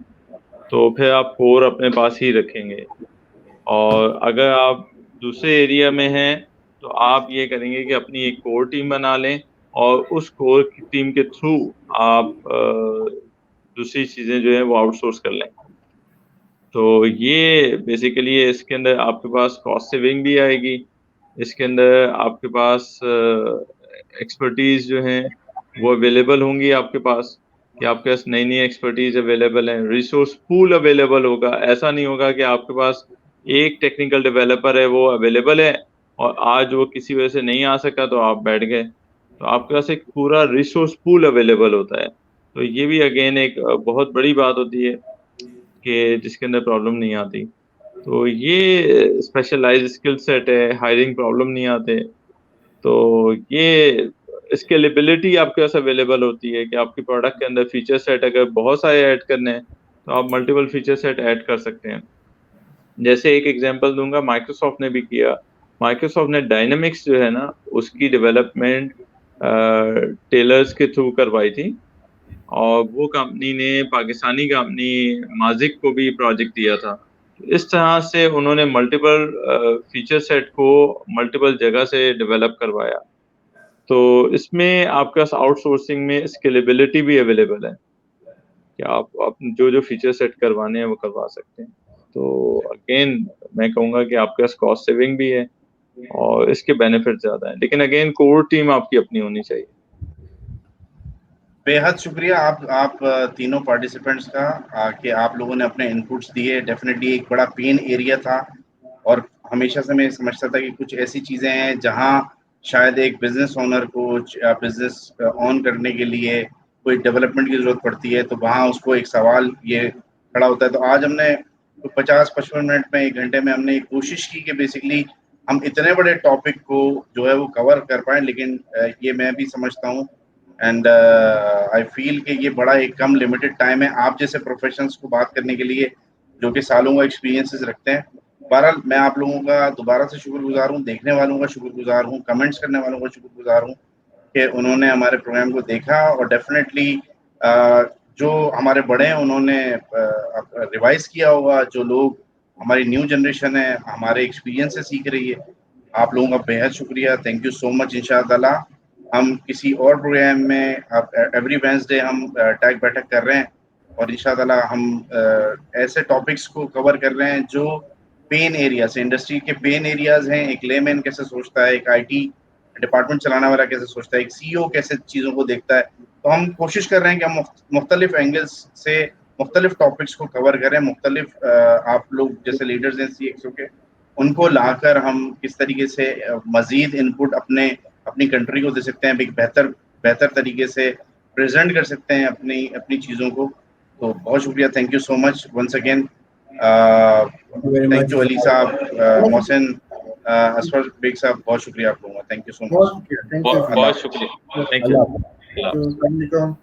तो फिर आप कोर अपने पास ही रखेंगे. और अगर आप दूसरे एरिया में हैं तो आप ये करेंगे कि अपनी एक कोर टीम बना लें और उस कोर टीम के थ्रू आप दूसरी चीज़ें जो है वो आउटसोर्स कर लें. तो ये बेसिकली इसके अंदर आपके पास कॉस्ट सेविंग भी आएगी, इसके अंदर आपके पास एक्सपर्टीज जो हैं वो अवेलेबल होंगी आपके पास, कि आपके पास नई नई एक्सपर्टीज अवेलेबल है, रिसोर्स पूल अवेलेबल होगा. ऐसा नहीं होगा कि आपके पास एक टेक्निकल डेवलपर है वो अवेलेबल है और आज वो किसी वजह से नहीं आ सका तो आप बैठ गए. तो आपके पास एक पूरा रिसोर्स पूल अवेलेबल होता है. तो ये भी अगेन एक बहुत बड़ी बात होती है कि जिसके अंदर प्रॉब्लम नहीं आती. तो ये स्पेशलाइज्ड स्किल सेट है, हायरिंग प्रॉब्लम नहीं आते. तो ये स्केलेबिलिटी आपके पास अवेलेबल होती है कि आपकी प्रोडक्ट के अंदर फीचर सेट अगर बहुत सारे ऐड करने हैं तो आप मल्टीपल फीचर सेट ऐड कर सकते हैं। जैसे एक एग्जांपल दूंगा, माइक्रोसॉफ्ट ने भी किया। माइक्रोसॉफ्ट ने डायनेमिक्स जो है ना उसकी डेवलपमेंट टेलर्स के थ्रू करवाई थी, और वो कंपनी ने पाकिस्तानी कंपनी माजिक को भी प्रोजेक्ट दिया था। इस तरह से उन्होंने मल्टीपल फीचर सेट को मल्टीपल जगह से डेवलप करवाया। तो इसमें आपके पास आउटसोर्सिंग में स्केलेबिलिटी भी अवेलेबल है कि आप जो फीचर सेट करवाने हैं वो करवा सकते हैं। तो अगेन मैं कहूँगा कि आपके पास कॉस्ट सेविंग भी है और इसके बेनिफिट ज्यादा है, लेकिन अगेन कोर टीम आपकी अपनी होनी चाहिए। बेहद शुक्रिया आप तीनों पार्टिसिपेंट्स का कि आप लोगों ने अपने इनपुट्स दिए। डेफिनेटली एक बड़ा पेन एरिया था और हमेशा से मैं समझता था कि कुछ ऐसी चीज़ें हैं जहां शायद एक बिजनेस ओनर को बिजनेस ऑन करने के लिए कोई डेवलपमेंट की ज़रूरत पड़ती है, तो वहाँ उसको एक सवाल ये खड़ा होता है। तो आज हमने 50-55 मिनट में 1 घंटे में हमने कोशिश की कि बेसिकली हम इतने बड़े टॉपिक को जो है वो कवर कर पाएँ, लेकिन ये मैं भी समझता हूँ एंड आई फील कि ये बड़ा एक कम लिमिटेड टाइम है आप जैसे प्रोफेशनल्स को बात करने के लिए जो कि सालों का एक्सपीरियंसेस रखते हैं। बहरहाल मैं आप लोगों का दोबारा से शुक्रगुजार हूँ, देखने वालों का शुक्रगुजार हूँ, कमेंट्स करने वालों का शुक्रगुजार हूँ कि उन्होंने हमारे प्रोग्राम को देखा और डेफिनेटली जो हमारे बड़े हैं उन्होंने रिवाइज किया होगा। जो लोग हमारी न्यू जनरेशन है हमारे एक्सपीरियंस से सीख रही है, आप लोगों का बेहद शुक्रिया। Thank you so much. इंशाअल्लाह हम किसी और प्रोग्राम में एवरी वेडनेसडे हम टैग बैठक कर रहे हैं और इंशाअल्लाह हम ऐसे टॉपिक्स को कवर कर रहे हैं जो पेन एरियाज, इंडस्ट्री के पेन एरियाज हैं। एक लेमैन कैसे सोचता है, एक आईटी डिपार्टमेंट चलाने वाला कैसे सोचता है, एक सीईओ कैसे चीज़ों को देखता है। तो हम कोशिश कर रहे हैं कि हम मुख्तलिफ एंगल्स से मुख्तलिफ टॉपिक्स को कवर करें। मुख्तलिफ आप लोग जैसे लीडर्स हैं सीएक्सओ के, उनको लाकर हम किस तरीके से मज़ीद इनपुट अपनी कंट्री को दे सकते हैं, एक बेहतर तरीके से प्रेजेंट कर सकते हैं अपनी चीज़ों को। तो बहुत शुक्रिया, thank you so much once again. Thank you Ali साहब, मोहसिन, असफर बेग साहब, बहुत शुक्रिया आप लोगों का। Thank you so much. बहुत शुक्रिया, थैंक यू, बहुत शुक्रिया, थैंक यू। अस्सलाम वालेकुम।